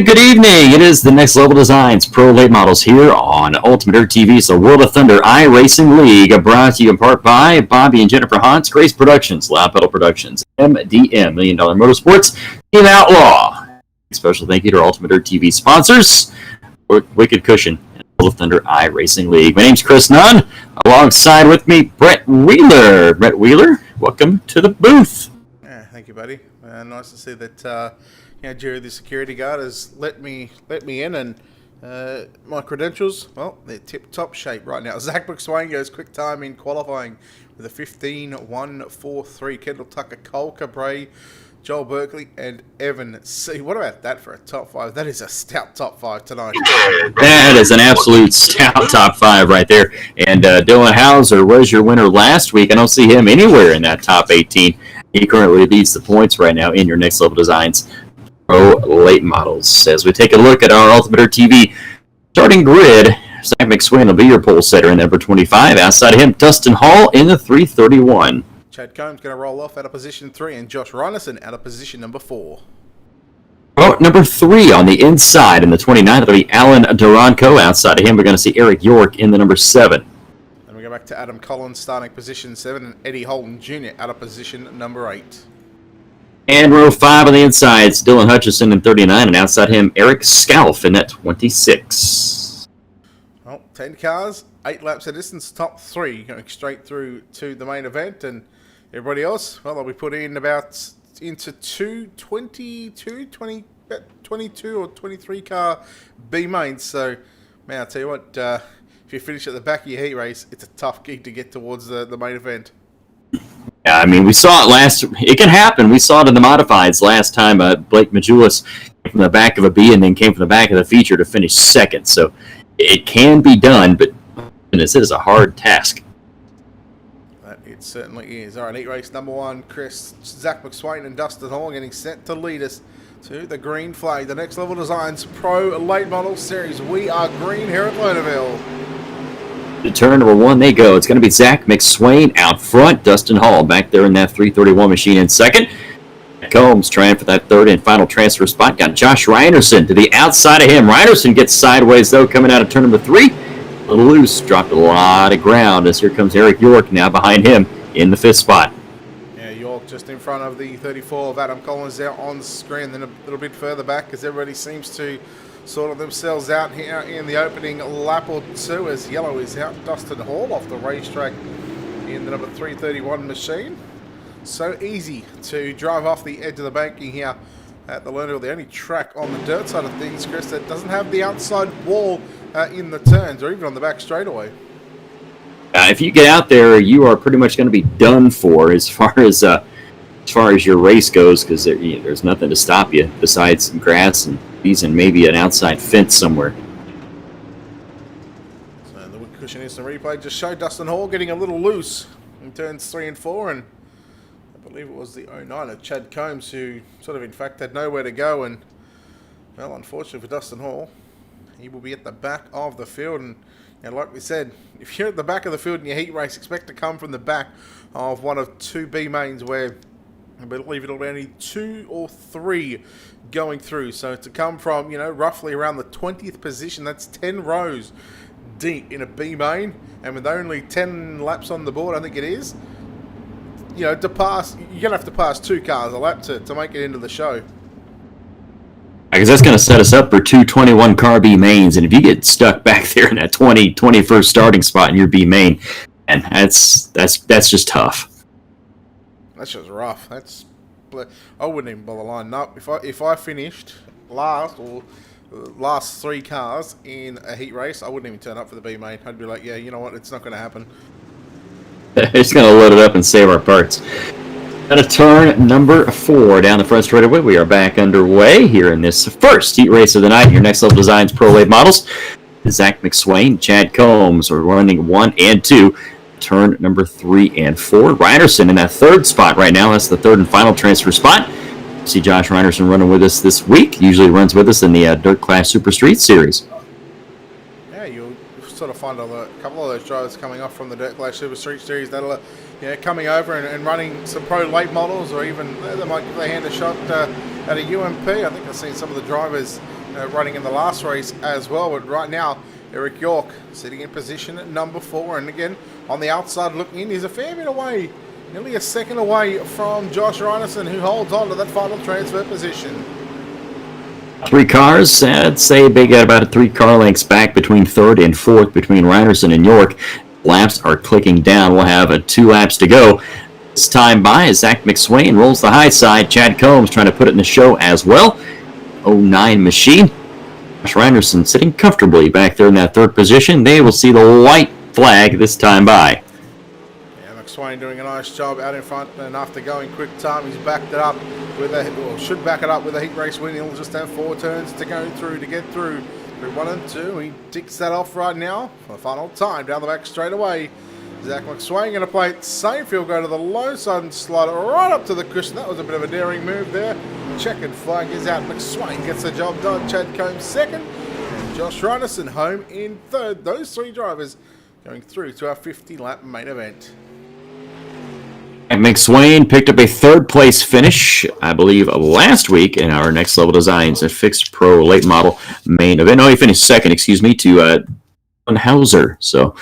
And good evening. It is the Next Level Designs Pro Late Models here on Ultimate Dirt TV's The World of Thunder iRacing League, brought to you in part by Bobby and Jennifer Hans, Grace Productions, Loud Pedal Productions, MDM, Million Dollar Motorsports, Team Outlaw. Special thank you to our Ultimate Dirt TV sponsors, Wicked Cushion, and World of Thunder iRacing League. My name's Chris Nunn. Alongside with me, Brett Wheeler. Brett Wheeler, welcome to the booth. Yeah, thank you, buddy. Nice to see that Jerry, the security guard, has let me in, and my credentials, well, they're tip-top shape right now. Zach McSwain goes quick time in qualifying with a 15.143. Kendall Tucker, Cole Cabray, Joel Berkeley, and Evan C. What about that for a top five? That is a stout top five tonight. That is an absolute stout top five right there. And Dylan Hauser was your winner last week. I don't see him anywhere in that top 18. He currently leads the points right now in your Next Level Designs Pro Late Models. As we take a look at our Ultimate Dirt TV starting grid, Zach McSwain will be your pole setter in number 25. Outside of him, Dustin Hall in the 331. Chad Combs going to roll off out of position 3, and Josh Reinerson out of position number 4. Oh, number 3 on the inside in the 29th, that'll be Alan Duranco. Outside of him, we're going to see Eric York in the number 7. Then we go back to Adam Collins starting position 7, and Eddie Holden Jr. out of position number 8. And row 5 on the inside, it's Dylan Hutchison in 39, and outside him, Eric Scalf in that 26. Well, 10 cars, 8 laps of distance, top 3 going straight through to the main event, and everybody else, well, they'll be put in about into 22 or 23 car B mains. So, man, I'll tell you what, if you finish at the back of your heat race, it's a tough gig to get towards the main event. Yeah, I mean, we saw it it can happen. We saw it in the modifieds last time. Blake Majulis came from the back of a B and then came from the back of the feature to finish second. So it can be done, but goodness, it is a hard task. It certainly is. All right, heat race number 1, Zach McSwain and Dustin Hall getting set to lead us to the green flag. The Next Level Designs Pro Late Model Series. We are green here at Lernerville. To turn number 1 they go. It's going to be Zach McSwain out front. Dustin Hall back there in that 331 machine in second. Combs trying for that third and final transfer spot. Got Josh Reinerson to the outside of him. Reinerson gets sideways, though, coming out of turn number 3. A little loose, dropped a lot of ground as here comes Eric York now behind him in the 5th spot. Yeah, York just in front of the 34 of Adam Collins there on screen, then a little bit further back as everybody seems to sort of themselves out here in the opening lap or 2 as yellow is out. Dustin Hall off the racetrack in the number 331 machine. So easy to drive off the edge of the banking here at the Lernerville, the only track on the dirt side of things, Chris, that doesn't have the outside wall in the turns or even on the back straightaway. If you get out there, you are pretty much going to be done for as far as your race goes, because there's nothing to stop you besides some grass and these and maybe an outside fence somewhere. So the wood cushion instant replay just showed Dustin Hall getting a little loose in turns 3 and 4, and I believe it was the 09er Chad Combs who sort of in fact had nowhere to go, and well, unfortunately for Dustin Hall, he will be at the back of the field. And like we said, if you're at the back of the field in your heat race, expect to come from the back of one of 2 B mains where I believe it'll be only 2 or 3 going through. So to come from, roughly around the 20th position, that's 10 rows deep in a B main, and with only 10 laps on the board, I think it is, to pass, you're going to have to pass 2 cars a lap to make it into the show. Because that's going to set us up for 2 21 car B mains, and if you get stuck back there in that 21st starting spot in your B main, and that's just tough. That's just rough. I wouldn't even bother lining up. If I finished last 3 cars in a heat race, I wouldn't even turn up for the B main. I'd be like, yeah, you know what, it's not going to happen. It's going to load it up and save our parts. Going to turn number 4 down the front straightaway. We are back underway here in this first heat race of the night. Your Next Level Designs Pro Late Models. Zach McSwain, Chad Combs are running 1 and 2. Turn number 3 and 4. Reinerson in that 3rd spot right now. That's the 3rd and final transfer spot. See Josh Reinerson running with us this week. Usually runs with us in the Dirt Class Super Street Series. Yeah, you'll sort of find a couple of those drivers coming off from the Dirt Class Super Street Series that'll coming over and running some pro late models, or even they might give their hand a shot at a UMP. I think I've seen some of the drivers running in the last race as well. But right now, Eric York sitting in position at number 4. And again, on the outside looking in, he's a fair bit away. Nearly a second away from Josh Reinerson, who holds on to that final transfer position. 3 cars, I'd say big at about 3 car lengths back between 3rd and 4th between Reinerson and York. Laps are clicking down. We'll have 2 laps to go. This time by as Zach McSwain rolls the high side. Chad Combs trying to put it in the show as well. 09 machine. Josh Reinerson sitting comfortably back there in that 3rd position. They will see the white flag this time by. McSwain doing a nice job out in front, and after going quick time, he's backed it up with should back it up with a heat race win. He'll just have 4 turns to go through to get through 1 and 2. He ticks that off right now for the final time down the back straight away. Zach McSwain going to play it safe. He'll go to the low side and slide it right up to the cushion. That was a bit of a daring move there. Checkered flag is out. McSwain gets the job done. Chad Combs 2nd, and Josh Reinerson home in 3rd. Those 3 drivers going through to our 50-lap main event. McSwain picked up a 3rd place finish, I believe, last week in our Next Level Designs, a fixed pro late model main event. No, he finished 2nd, excuse me, to Hauser. So,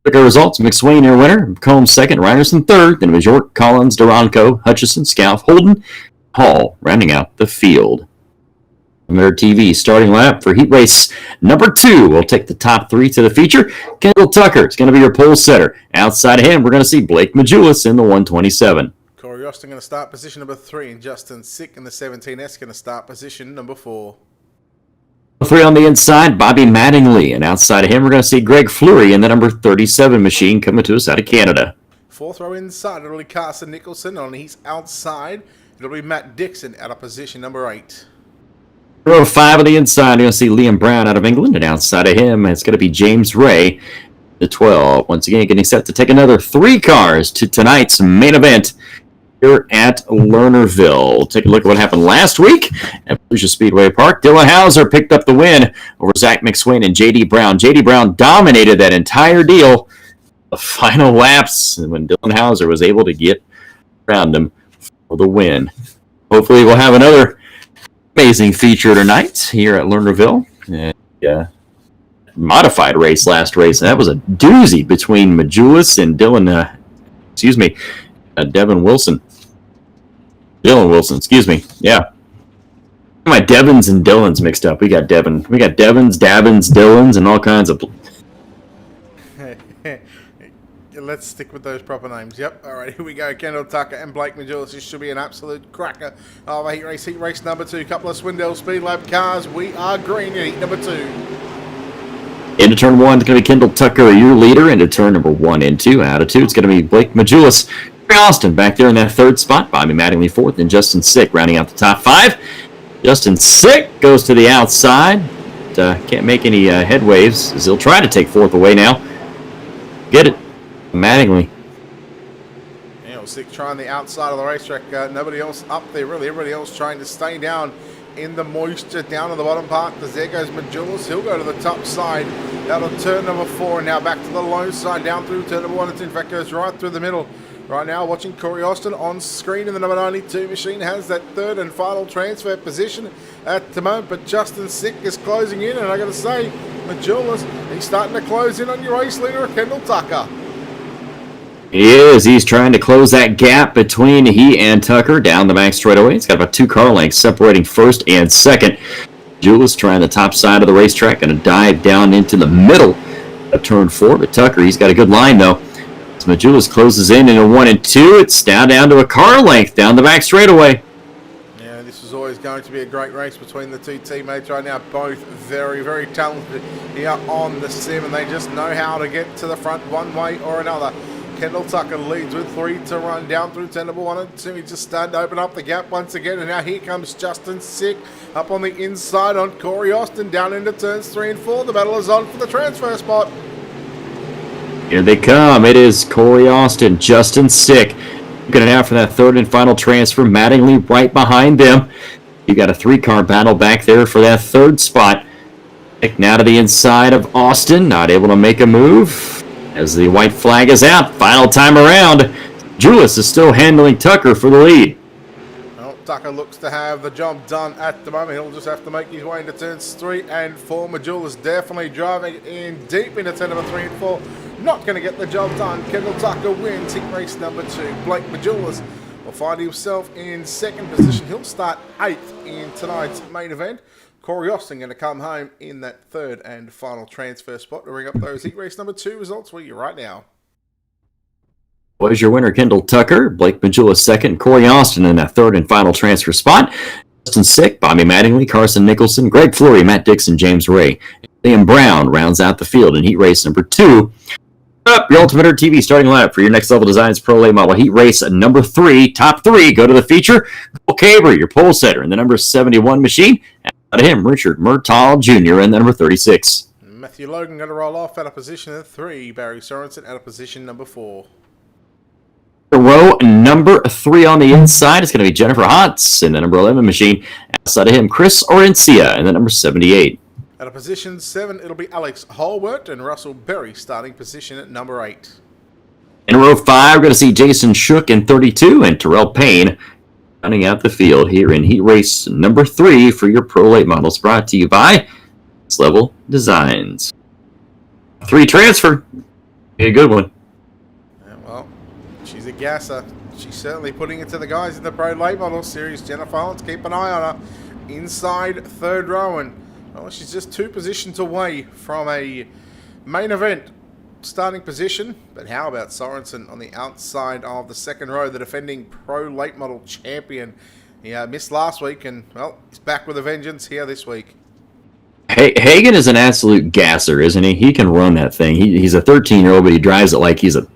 look at results. McSwain, your winner. Combs 2nd, Reinerson 3rd. Then it was York, Collins, Duranco, Hutchison, Scalf, Holden, Hall, rounding out the field. Mirror TV starting lap for heat race number 2. We'll take the top 3 to the feature. Kendall Tucker is going to be your pole setter. Outside of him, we're going to see Blake Majulis in the 127. Corey Austin going to start position number 3, and Justin Sick in the 17S going to start position number 4. 3 on the inside, Bobby Mattingly. And outside of him, we're going to see Greg Fleury in the number 37 machine coming to us out of Canada. 4th row inside, it'll be Carson Nicholson. On his outside, it'll be Matt Dixon out of position number 8. Row 5 on the inside, you're going to see Liam Brown out of England, and outside of him, it's going to be James Ray, the 12. Once again, getting set to take another 3 cars to tonight's main event here at Lernerville. We'll take a look at what happened last week at Volusia Speedway Park. Dylan Hauser picked up the win over Zach McSwain and J.D. Brown. J.D. Brown dominated that entire deal. The final laps, when Dylan Hauser was able to get around him for the win. Hopefully, we'll have another amazing feature tonight here at Lernerville. Modified race last race, and that was a doozy between Majulis and Dylan. Devin Wilson. Dylan Wilson, excuse me. Yeah, my Devins and Dylans mixed up. We got Devins, Davins, Dylans, and all kinds of. Let's stick with those proper names. Yep. All right, here we go. Kendall Tucker and Blake Majulis. This should be an absolute cracker of a heat race number 2. Couple of Swindell Speed Lab cars. We are green in heat number 2. Into turn 1, it's going to be Kendall Tucker, your leader. Into turn number 1 and 2. Out of 2, it's going to be Blake Majulis. Austin back there in that 3rd spot. Bobby Mattingly 4th, and Justin Sick rounding out the top 5. Justin Sick goes to the outside. Can't make any headwaves as he'll try to take 4th away now. Get it. Mattingly. Sick trying the outside of the racetrack. Nobody else up there, really. Everybody else trying to stay down in the moisture down in the bottom part. There goes Majulis. He'll go to the top side out of turn number 4, and now back to the low side down through turn number 1. In fact, goes right through the middle. Right now, watching Corey Austin on screen in the number 92 machine, has that 3rd and final transfer position at the moment, but Justin Sick is closing in, and I got to say, Majulis, he's starting to close in on your race leader, Kendall Tucker. He is. He's trying to close that gap between he and Tucker down the back straightaway. It's got about 2 car lengths separating 1st and 2nd. Majulis trying the top side of the racetrack, going to dive down into the middle of turn 4, but Tucker, he's got a good line, though. As Majulis closes in a 1 and 2, it's down to a car length down the back straightaway. Yeah, this is always going to be a great race between the 2 teammates right now. Both very, very talented here on the sim, and they just know how to get to the front one way or another. Kendall Tucker leads with 3 to run down through turn number 1 and 2. He just started to open up the gap once again, and now here comes Justin Sick up on the inside on Corey Austin down into turns 3 and 4. The battle is on for the transfer spot. Here they come. It is Corey Austin, Justin Sick. Looking it out for that 3rd and final transfer. Mattingly right behind them. You got a 3-car battle back there for that 3rd spot. Sick now to the inside of Austin. Not able to make a move as the white flag is out. Final time around. Julius is still handling Tucker for the lead. Well, Tucker looks to have the job done at the moment. He'll just have to make his way into turns 3 and 4. Majula's definitely driving in deep into turn number 3 and 4. Not going to get the job done. Kendall Tucker wins heat race number 2. Blake Majula's will find himself in 2nd position. He'll start 8th in tonight's main event. Corey Austin going to come home in that 3rd and final transfer spot to bring up those heat race number 2 results for you right now. Was your winner, Kendall Tucker, Blake Majula 2nd, Corey Austin in that 3rd and final transfer spot. Justin Sick, Bobby Mattingly, Carson Nicholson, Greg Fleury, Matt Dixon, James Ray. Liam Brown rounds out the field in heat race number 2. Up your Ultimate TV starting lineup for your Next Level Designs Pro Late Model heat race number 3. Top 3 go to the feature. Cole Caber, your pole setter in the number 71 machine. Out of him, Richard Murtaugh Jr. in the number 36. Matthew Logan going to roll off out of position 3. Barry Sorensen out of position number 4. Row number 3 on the inside is going to be Jennifer Hotz in the number 11 machine. Outside of him, Chris Orencia in the number 78. Out of position 7, it'll be Alex Holwert and Russell Berry starting position at number 8. In row 5, we're going to see Jason Shook in 32 and Terrell Payne running out the field here in heat race number 3 for your Pro Late Models, brought to you by Next Level Designs. 3 transfer. Be a good one. Well, she's a gasser. She's certainly putting it to the guys in the Pro Late Model Series. Jennifer Holland, keep an eye on her. Inside 3rd row, and well, she's just 2 positions away from a main event starting position. But how about Sorensen on the outside of the 2nd row, the defending Pro Late Model champion? He missed last week, and well, he's back with a vengeance here this week. Hagen is an absolute gasser, isn't he? He can run that thing. He's a 13-year-old, but he drives it like he's a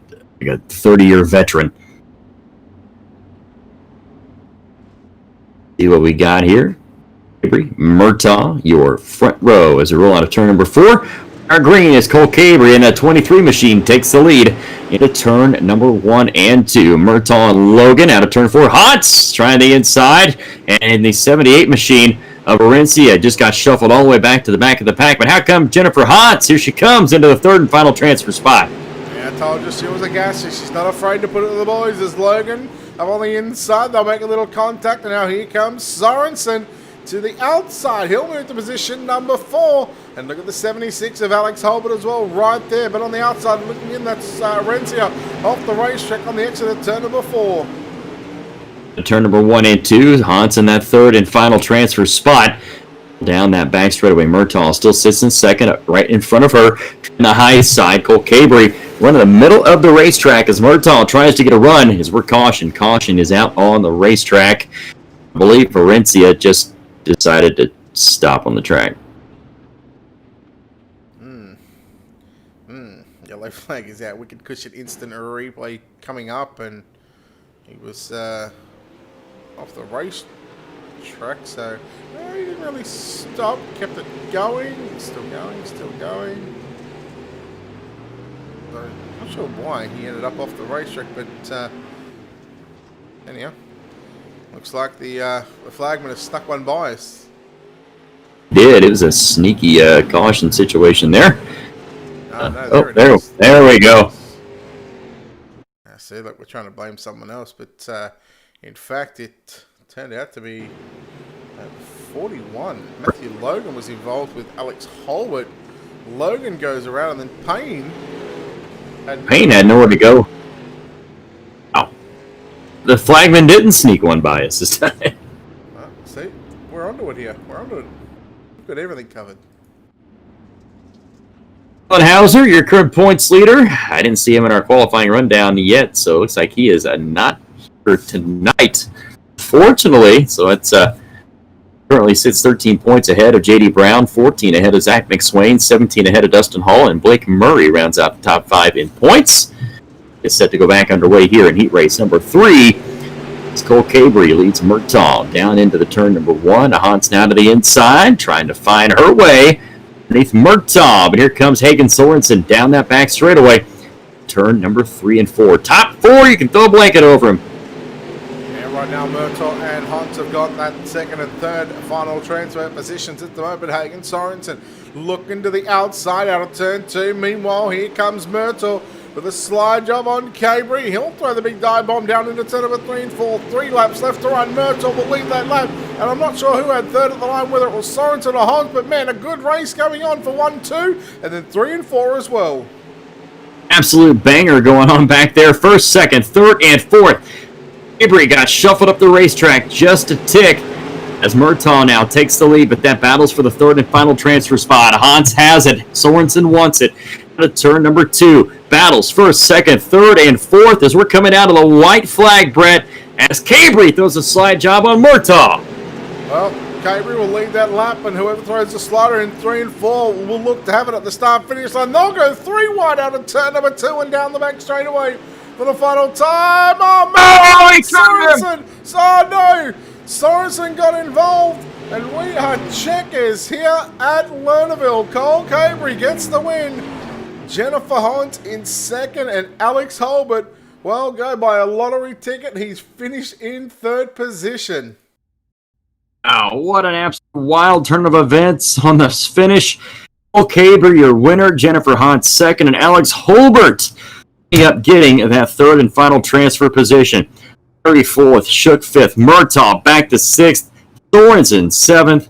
30-year veteran. See what we got here. Murtaugh, your front row as we roll out of turn number 4. Our green is Cole Cabry, and a 23 machine takes the lead into turn number 1 and 2. Murtaugh and Logan out of turn 4. Hotz trying the inside, and the 78 machine of Orencia just got shuffled all the way back to the back of the pack. But how come Jennifer Hotz? Here she comes into the 3rd and final transfer spot. Yeah, I told you she was a gasser. She's not afraid to put it to the boys. There's Logan up on the inside. They'll make a little contact, and now here comes Sorensen to the outside. He'll move to position number 4. And look at the 76 of Alex Holbert as well right there. But on the outside, looking in, that's Rencia off the racetrack on the exit of turn number 4. Turn number 1 and 2. Hans in that 3rd and final transfer spot. Down that back straightaway. Murtaugh still sits in 2nd, right in front of her. On the high side, Cole Cabry running the middle of the racetrack as Murtaugh tries to get a run. As we're cautioned. Caution is out on the racetrack. I believe Orencia just decided to stop on the track. Yellow flag is out. Wicked cushion instant replay coming up, and he was off the race track, so he didn't really stop. Kept it going. Still going. Still going. So, not sure why he ended up off the racetrack, but anyhow, looks like the flagman has stuck one by us. It was a sneaky caution situation there. No, there we go. I see, look, we're trying to blame someone else, but in fact, it turned out to be 41. Matthew Logan was involved with Alex Holwert. Logan goes around, and then Payne had nowhere to go. Oh. The flagman didn't sneak one by us this time. See, we're onto it here. We're onto it. We've got everything covered. Hauser, your current points leader. I didn't see him in our qualifying rundown yet, so it looks like he is not here tonight. Fortunately, so it's currently sits 13 points ahead of J.D. Brown, 14 ahead of Zach McSwain, 17 ahead of Dustin Hall, and Blake Murray rounds out the top 5 in points. It's set to go back underway here in heat race number 3. As Cole Cabry leads Murtaugh down into the turn number 1. Hans now to the inside, trying to find her way underneath Murtaugh, but here comes Hagen Sorensen down that back straightaway. Turn number 3 and 4. Top 4, you can throw a blanket over him. Yeah, right now Murtaugh and Hunt have got that 2nd and 3rd final transfer positions at the moment. Hagen Sorensen looking to the outside out of turn 2. Meanwhile, here comes Murtaugh with a slide job on Cabry. He'll throw the big dive bomb down into turn number 3 and 4. 3 laps left to run. Murtaugh will lead that lap. And I'm not sure who had third at the line, whether it was Sorensen or Hans, but man, a good race going on for 1, 2, and then 3 and 4 as well. Absolute banger going on back there. First, second, third, and fourth. Cabry got shuffled up the racetrack just a tick as Murtaugh now takes the lead, but that battles for the third and final transfer spot. Hans has it. Sorensen wants it. Out of turn number 2. Battles first, second, third, and fourth as we're coming down to the white flag, Brett, as Cabry throws a slide job on Murtaugh. Well, Cabry will lead that lap, and whoever throws the slider in 3 and 4 will look to have it at the start-finish line. They'll go 3 wide out of turn number 2 and down the back straightaway for the final time. Oh, man! Sorensen! Oh, no! Sorensen got involved, and we are checkers here at Lernerville. Cole Cabry gets the win. Jennifer Hunt in second, and Alex Holbert, well, go by a lottery ticket. He's finished in 3rd position. Oh, what an absolute wild turn of events on this finish. Cole Cabry, your winner. Jennifer Hunt, second, and Alex Holbert up getting that third and final transfer position. 34th, Shook 5th, Murtaugh back to 6th, Sorensen 7th.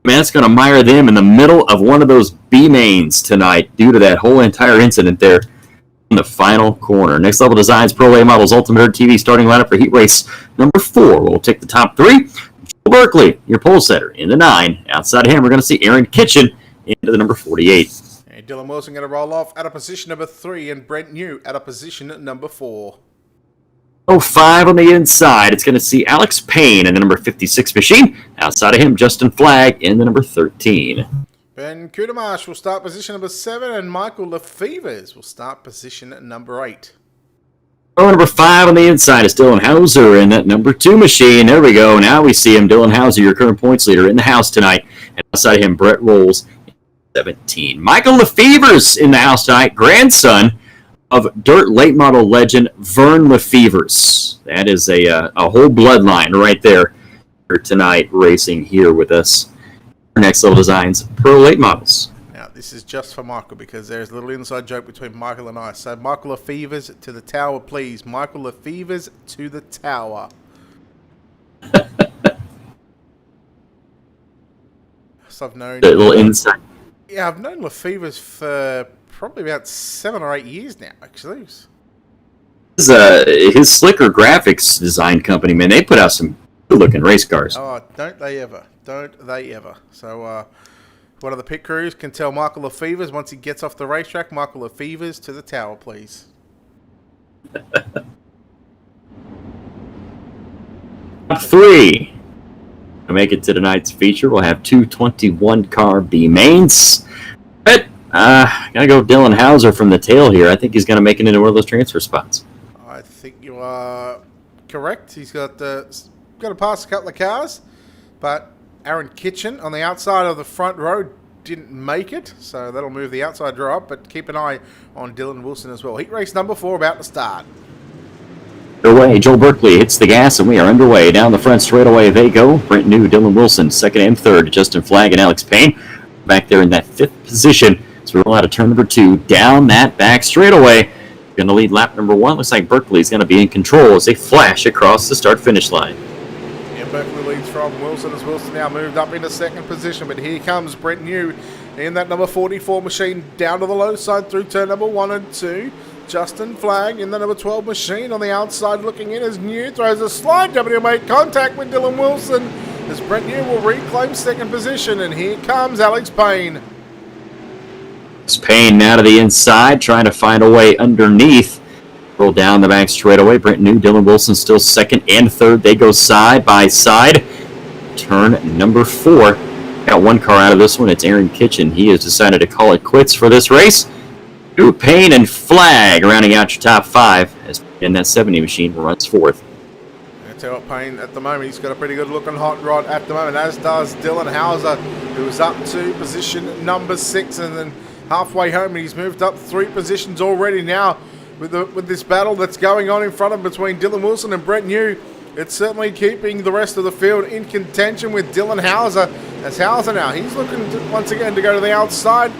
Man, that's going to mire them in the middle of one of those B-mains tonight due to that whole entire incident there in the final corner. Next Level Designs Pro Late Models Ultimate Herd TV starting lineup for Heat Race number 4. We'll take the top 3. Joel Berkeley, your pole setter, in the 9. Outside of him, we're going to see Aaron Kitchen into the number 48. And Dylan Wilson going to roll off at a position number 3, and Brent New at a position number 4. 5 on the inside. It's going to see Alex Payne in the number 56 machine. Outside of him, Justin Flagg in the number 13. Ben Kudamash will start position number 7, and Michael Lefevers will start position number 8. Number 5 on the inside is Dylan Hauser in that number 2 machine. There we go. Now we see him, Dylan Hauser, your current points leader in the house tonight. And outside of him, Brett Rolls, 17. Michael Lefevers in the house tonight, grandson of dirt late model legend Vern Lefevers. That is a whole bloodline right there for tonight, racing here with us. Next Level Designs Pro Late Models. Now, this is just for Michael because there's a little inside joke between Michael and I. So, Michael Lefevers to the tower, please. Michael Lefevers to the tower. So I've known. A little insight. Yeah, I've known Lefevers for probably about 7 or 8 years now, actually. His Slicker Graphics design company, man, they put out some good-looking race cars. Oh, don't they ever. Don't they ever. So, one of the pit crews can tell Michael Lefevers once he gets off the racetrack, Michael Lefevers to the tower, please. Top 3. To make it to tonight's feature, we'll have 2 21-car B-mains. But, gotta go Dylan Hauser from the tail here. I think he's gonna make it into one of those transfer spots. I think you are correct. He's got to pass a couple of cars, but Aaron Kitchen on the outside of the front row didn't make it, so that'll move the outside draw up, but keep an eye on Dylan Wilson as well. Heat race number 4 about to start. Underway, Joel Berkeley hits the gas, and we are underway. Down the front straightaway they go. Brent New, Dylan Wilson, second and third. Justin Flagg and Alex Payne back there in that 5th position. So we roll out of turn number 2 down that back straightaway. Going to lead lap number 1. Looks like Berkeley's going to be in control as they flash across the start-finish line. Yeah, Berkeley leads from Wilson as Wilson now moved up into 2nd position, but here comes Brent New in that number 44 machine down to the low side through turn number 1 and 2. Justin Flagg in the number 12 machine on the outside looking in as New throws a slide W make contact with Dylan Wilson as Brent New will reclaim 2nd position, and here comes Alex Payne. It's Payne now to the inside trying to find a way underneath. Roll down the back straightaway. Brent New, Dylan Wilson still 2nd and 3rd. They go side by side. Turn number 4. Got 1 car out of this one. It's Aaron Kitchen. He has decided to call it quits for this race. Drew Payne and Flagg rounding out your top 5 as in that 70 machine runs 4th. I tell you what, Payne at the moment, he's got a pretty good looking hot rod at the moment, as does Dylan Hauser, who's up to position number 6 and then halfway home, and he's moved up 3 positions already now with this battle that's going on in front of him between Dylan Wilson and Brent New. It's certainly keeping the rest of the field in contention with Dylan Hauser. As Hauser now, he's looking to, once again to go to the outside.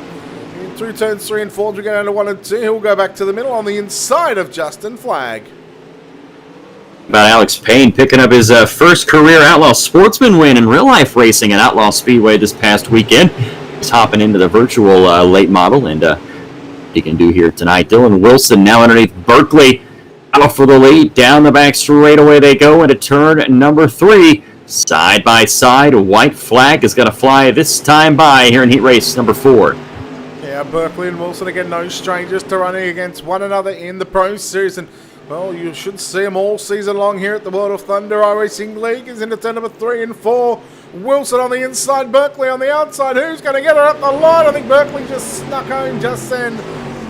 through turns 3 and 4 as we go down to 1 and 2. He'll go back to the middle on the inside of Justin Flagg. About Alex Payne picking up his first career Outlaw Sportsman win in real-life racing at Outlaw Speedway this past weekend. He's hopping into the virtual late model, and he can do here tonight. Dylan Wilson now underneath Berkeley. Out for the lead. Down the back straightaway they go into turn number 3. Side by side, a white flag is going to fly this time by here in heat race number 4. Yeah, Berkeley and Wilson again, no strangers to running against one another in the Pro Series. And, well, you should see them all season long here at the World of Thunder iRacing League. Is into turn number 3 and 4. Wilson on the inside, Berkeley on the outside. Who's going to get her up the line? I think Berkeley just snuck home just then.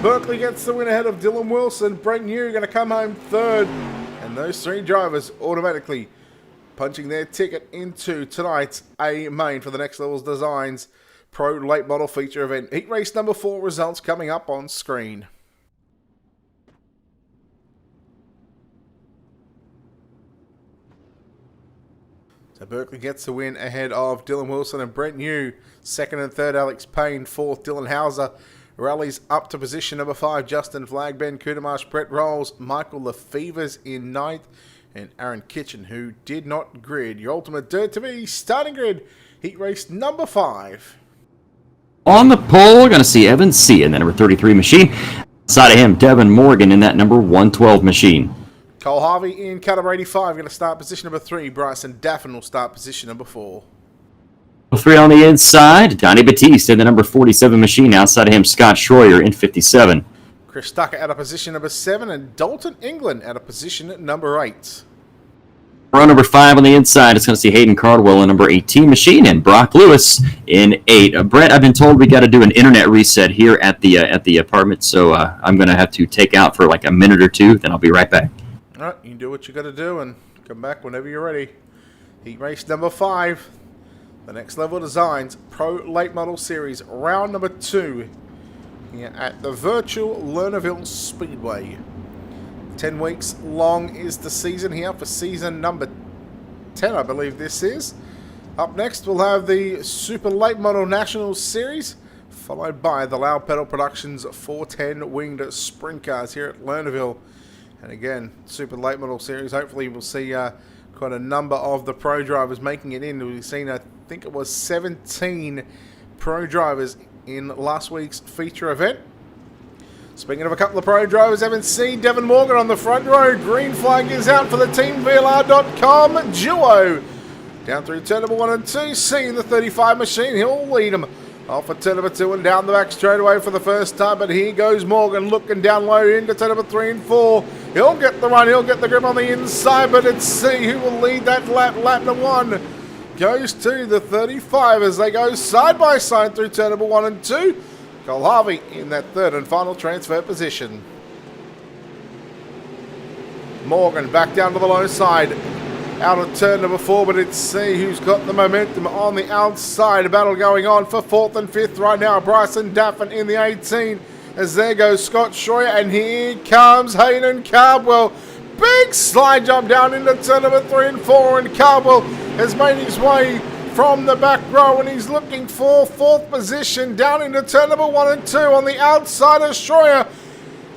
Berkeley gets the win ahead of Dylan Wilson. Brent New going to come home third. And those 3 drivers automatically punching their ticket into tonight's A main for the Next Levels Designs Pro Late Model Feature event. Heat race number 4 results coming up on screen. So Berkeley gets the win ahead of Dylan Wilson and Brent New. Second and third, Alex Payne. Fourth, Dylan Hauser. Rallies up to position number 5, Justin Flagg, Ben Kudamash, Brett Rolls, Michael Lefevers in ninth, and Aaron Kitchen, who did not grid. Your ultimate Dirt to be starting grid, heat race number 5. On the pole, we're going to see Evan C. in the number 33 machine. Outside of him, Devin Morgan in that number 112 machine. Cole Harvey in car number 85, going to start position number 3. Bryson Daffin will start position number 4. 3 on the inside, Donnie Batiste in the number 47 machine. Outside of him, Scott Schroyer in 57. Chris Tucker out of position number 7, and Dalton England out of position at number 8. Row number 5 on the inside, it's going to see Hayden Cardwell in number 18 machine, and Brock Lewis in 8. Brett, I've been told we got to do an internet reset here at the apartment, so I'm going to have to take out for like a minute or two, then I'll be right back. All right, you can do what you got to do and come back whenever you're ready. Heat race number 5, the Next Level Designs Pro Late Model Series, round number 2, here at the virtual Lernerville Speedway. 10 weeks long is the season here for season number 10, I believe this is. Up next, we'll have the Super Late Model Nationals Series, followed by the Loud Pedal Productions 410 Winged Sprint Cars here at Lernerville. And again, Super Late Model Series, hopefully we'll see quite a number of the pro drivers making it in. We've seen, I think it was 17 pro drivers in last week's feature event. Speaking of a couple of pro drivers, MNC, Devin Morgan on the front row. Green flag is out for the TeamVLR.com duo. Down through turn number 1 and 2, seeing the 35 machine. He'll lead them off at turn number 2 and down the back straightaway for the first time. But here goes Morgan looking down low into turn number 3 and 4. He'll get the run, he'll get the grip on the inside. But it's C who will lead that lap. Lap number 1 goes to the 35 as they go side by side through turn number 1 and 2. Cole Harvey in that third and final transfer position. Morgan back down to the low side. Out of turn number 4, but it's C who's got the momentum on the outside. A battle going on for 4th and 5th right now. Bryson Daffin in the 18. As there goes Scott Schroyer, and here comes Hayden Cardwell. Big slide jump down into turn number 3 and 4, and Cardwell has made his way from the back row, and he's looking for 4th position down into turn number 1 and 2 on the outside of Schroyer.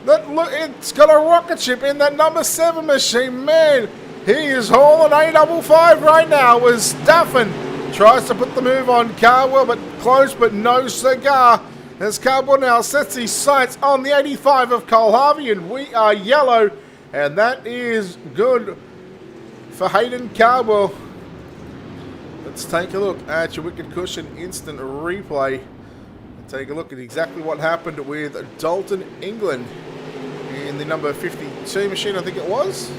It's got a rocket ship in that number 7 machine. Man, he is hauling 855 right now as Daffin tries to put the move on Cardwell, but close but no cigar. As Cardwell now sets his sights on the 85 of Cole Harvey, and we are yellow, and that is good for Hayden Cardwell. Let's take a look at your Wicked Cushion instant replay and take a look at exactly what happened with Dalton England in the number 52 machine, I think it was.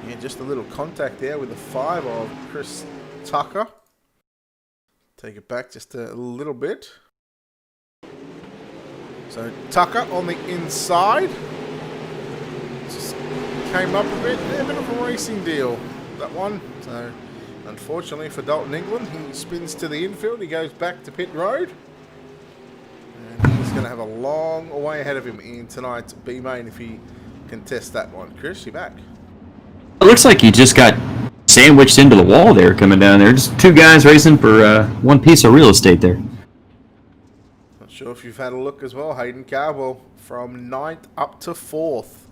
Yeah, just a little contact there with the 5 of Chris Tucker. Take it back just a little bit. So Tucker on the inside. Just came up a bit of a racing deal, that one. So unfortunately for Dalton England, he spins to the infield. He goes back to pit road. And he's going to have a long way ahead of him in tonight's B main if he contests that one. Chris, you're back. It looks like he just got sandwiched into the wall there coming down there. Just two guys racing for one piece of real estate there. Not sure if you've had a look as well. Hayden Cardwell from 9th up to 4th.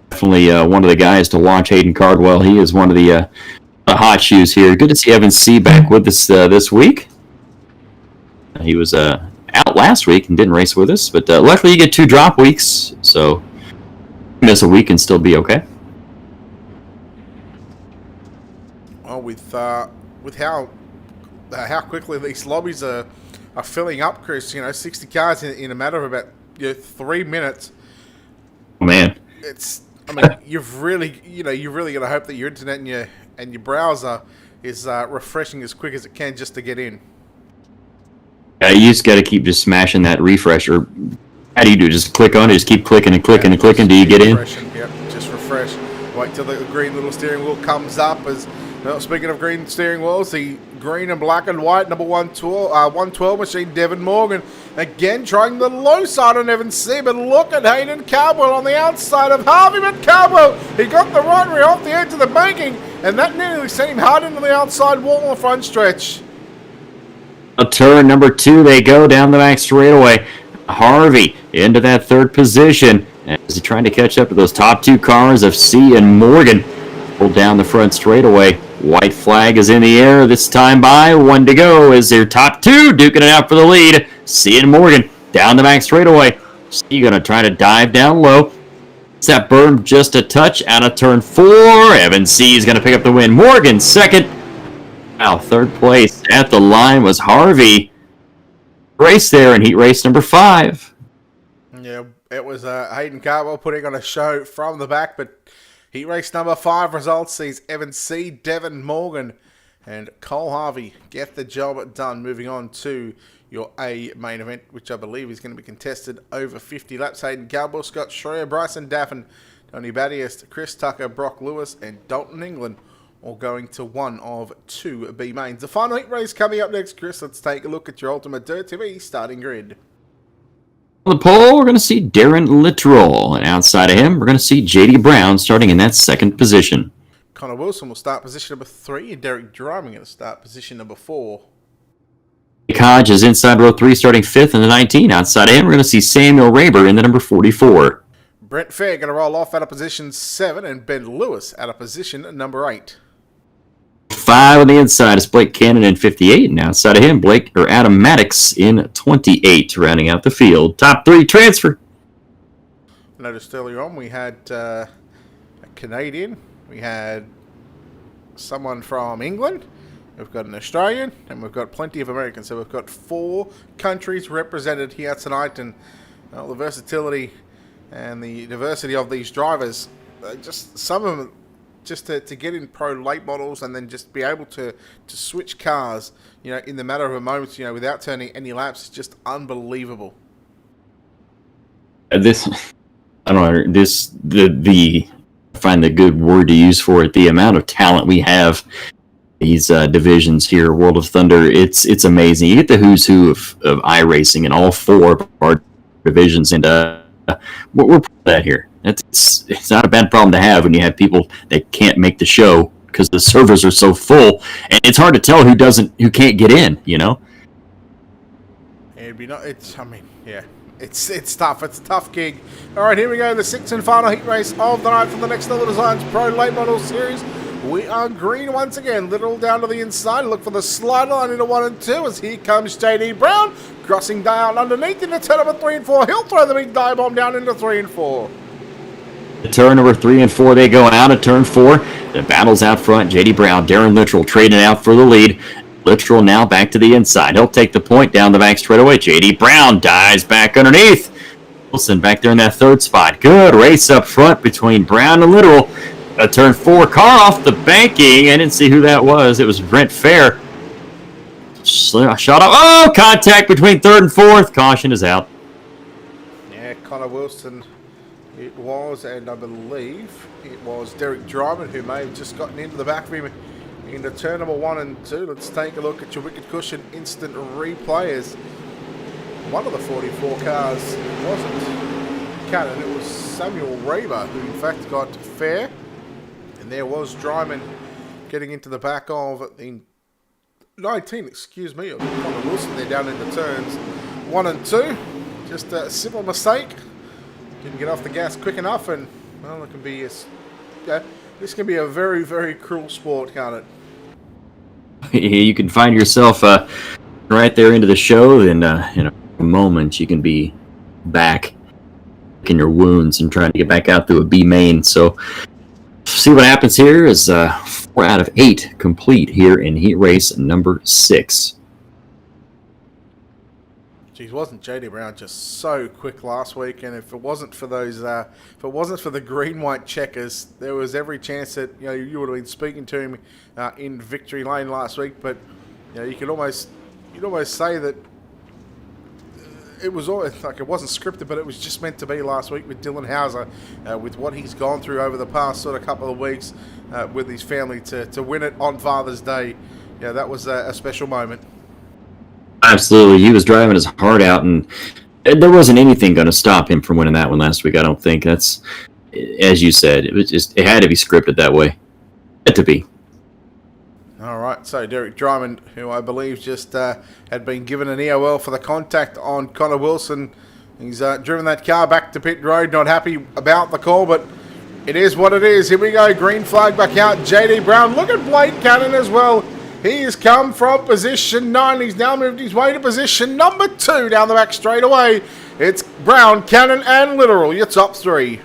Definitely one of the guys to watch, Hayden Cardwell. He is one of the hot shoes here. Good to see Evan C. back with us this week. He was out last week and didn't race with us, but luckily you get 2 drop weeks, so miss a week and still be okay. Well, with how quickly these lobbies are filling up, Chris, 60 cars in a matter of about 3 minutes. Oh, man. You've really got to hope that your internet and your browser is refreshing as quick as it can just to get in. Yeah, you just got to keep just smashing that refresh, or how do you do? Just click on it, just keep clicking and clicking and clicking. Do you get in? Yep, just refresh. Wait till the green little steering wheel comes up. Speaking of green steering wheels, the green and black and white number 112 machine, Devin Morgan, again trying the low side on Evan C. But look at Hayden Cardwell on the outside of Harvey. But Cardwell, he got the right rear off the edge of the banking, and that nearly sent him hard into the outside wall on the front stretch. Turn number 2, they go down the back straightaway. Harvey into that 3rd position as he's trying to catch up to those top 2 cars of C and Morgan. Pulled down the front straightaway. White flag is in the air this time by 1 to go as their top 2 duking it out for the lead. C and Morgan down the back straightaway. C going to try to dive down low. That berm just a touch out of turn 4. Evan C is going to pick up the win. Morgan 2nd. Wow, 3rd place at the line was Harvey. Race there in heat race number 5. Yeah, it was Hayden Cardwell putting on a show from the back, but heat race number 5 results sees Evan C., Devin Morgan, and Cole Harvey get the job done. Moving on to your A main event, which I believe is going to be contested over 50 laps. Hayden Cardwell, Scott Schreier, Bryson Daffin, Tony Battiest, Chris Tucker, Brock Lewis, and Dalton England, all going to one of 2 B mains. The final heat race coming up next, Chris. Let's take a look at your Ultimate Dirt TV starting grid. On the pole, we're going to see Darren Littrell, and outside of him, we're going to see J.D. Brown starting in that 2nd position. Connor Wilson will start position number 3, and Derek Dryming going to start position number 4. Nick Hodge is inside row 3, starting 5th in the 19. Outside of him, we're going to see Samuel Raber in the number 44. Brent Fair going to roll off out of position 7, and Ben Lewis out of position number 8. 5 on the inside is Blake Cannon in 58, and outside of him, Adam Maddox in 28, rounding out the field. Top 3 transfer. Noticed earlier on we had a Canadian, we had someone from England, we've got an Australian, and we've got plenty of Americans. So we've got 4 countries represented here tonight, and the versatility and the diversity of these drivers, just some of them, just to get in pro late models and then just be able to switch cars, in the matter of a moment, without turning any laps, is just unbelievable. I find the good word to use for it, the amount of talent we have these divisions here, World of Thunder, it's amazing. You get the who's who of iRacing in all 4 of our divisions, and we're proud of that here. It's not a bad problem to have when you have people that can't make the show because the servers are so full, and it's hard to tell who can't get in. It's tough. It's a tough gig. All right, here we go. The 6th and final heat race of the night from the Next Level Designs Pro Late Model Series. We are green once again. Little down to the inside. Look for the slide line into 1 and 2 as here comes J.D. Brown. Crossing down underneath into turn number 3 and 4. He'll throw the big dive bomb down into 3 and 4. Turn number 3 and 4, they go out at turn 4. The battle's out front. J.D. Brown, Darren Littrell trading out for the lead. Littrell now back to the inside. He'll take the point down the back straightaway. J.D. Brown dives back underneath. Wilson back there in that 3rd spot. Good race up front between Brown and Littrell. A turn 4 car off the banking. I didn't see who that was. It was Brent Fair. Shot up. Oh, contact between 3rd and 4th. Caution is out. Yeah, Connor Wilson it was, and I believe it was Derek Dryman who may have just gotten into the back of him into turn number 1 and 2. Let's take a look at your Wicked Cushion instant replayers. One of the 44 cars wasn't Cannon, it was Samuel Raber who in fact got Fair. And there was Dryman getting into the back of the 19, excuse me, of Connor Wilson. They're down into turns 1 and 2. Just a simple mistake. Didn't get off the gas quick enough, and well, it can be this can be a very, very cruel sport, can't it? You can find yourself right there into the show, and in a moment you can be back in your wounds and trying to get back out through a B main. So see what happens here is 4 out of 8 complete here in heat race number 6. Geez, wasn't JD Brown just so quick last week? And if it wasn't for those, if it wasn't for the green-white checkers, there was every chance that you would have been speaking to him in victory lane last week. But you'd almost say that it was always like it wasn't scripted, but it was just meant to be last week with Dylan Hauser, with what he's gone through over the past sort of couple of weeks with his family to win it on Father's Day. Yeah, that was a special moment. Absolutely. He was driving his heart out, and there wasn't anything going to stop him from winning that one last week, I don't think. That's, as you said, it had to be scripted that way. It had to be. All right, so Derek Dryman, who I believe just had been given an EOL for the contact on Connor Wilson, he's driven that car back to pit road, not happy about the call, but it is what it is. Here we go, green flag back out, JD Brown. Look at Blake Cannon as well. He has come from position 9. He's now moved his way to position number 2 down the back straight away. It's Brown, Cannon, and Literal, your top 3.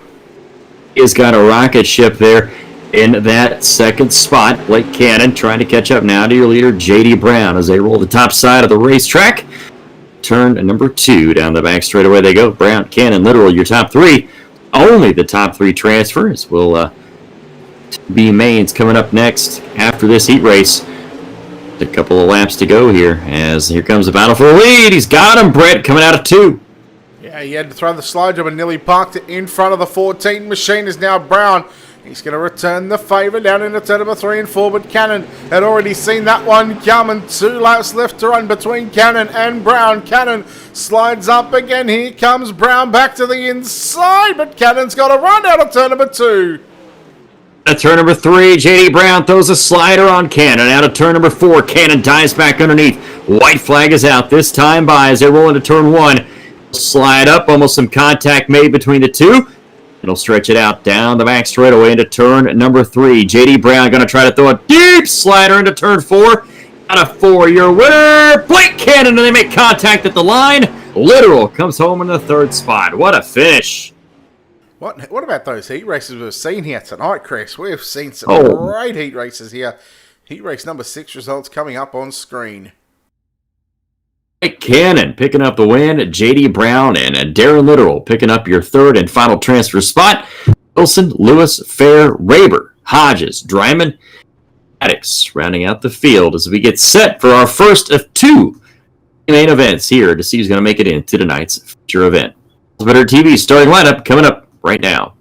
He's got a rocket ship there in that second spot. Blake Cannon trying to catch up now to your leader, J.D. Brown, as they roll the top side of the racetrack. Turn number 2 down the back straight away they go. Brown, Cannon, Literal, your top 3. Only the top 3 transfers will be mains coming up next after this heat race. A couple of laps to go here, as here comes the battle for the lead. He's got him, Brett, coming out of 2. Yeah, he had to throw the slide job and nearly parked it in front of the 14 machine. Is now Brown. He's going to return the favour down into turn number 3 and 4, but Cannon had already seen that one coming. 2 laps left to run between Cannon and Brown. Cannon slides up again. Here comes Brown back to the inside, but Cannon's got a run out of turn number 2. At turn number 3, J.D. Brown throws a slider on Cannon. Out of turn number 4, Cannon dives back underneath. White flag is out. This time by as they roll into turn 1. Slide up, almost some contact made between the two. It'll stretch it out down the back straightaway into turn number 3. J.D. Brown going to try to throw a deep slider into turn 4. Out of 4, your winner, Blake Cannon, and they make contact at the line. Literal comes home in the 3rd spot. What a finish. What about those heat races we've seen here tonight, Chris? We've seen some great heat races here. Heat race number 6 results coming up on screen. Blake Cannon picking up the win. J.D. Brown and Darren Literal picking up your 3rd and final transfer spot. Wilson, Lewis, Fair, Raber, Hodges, Dryman, Maddox rounding out the field as we get set for our first of 2 main events here to see who's going to make it into tonight's feature event. Better TV starting lineup coming up right now.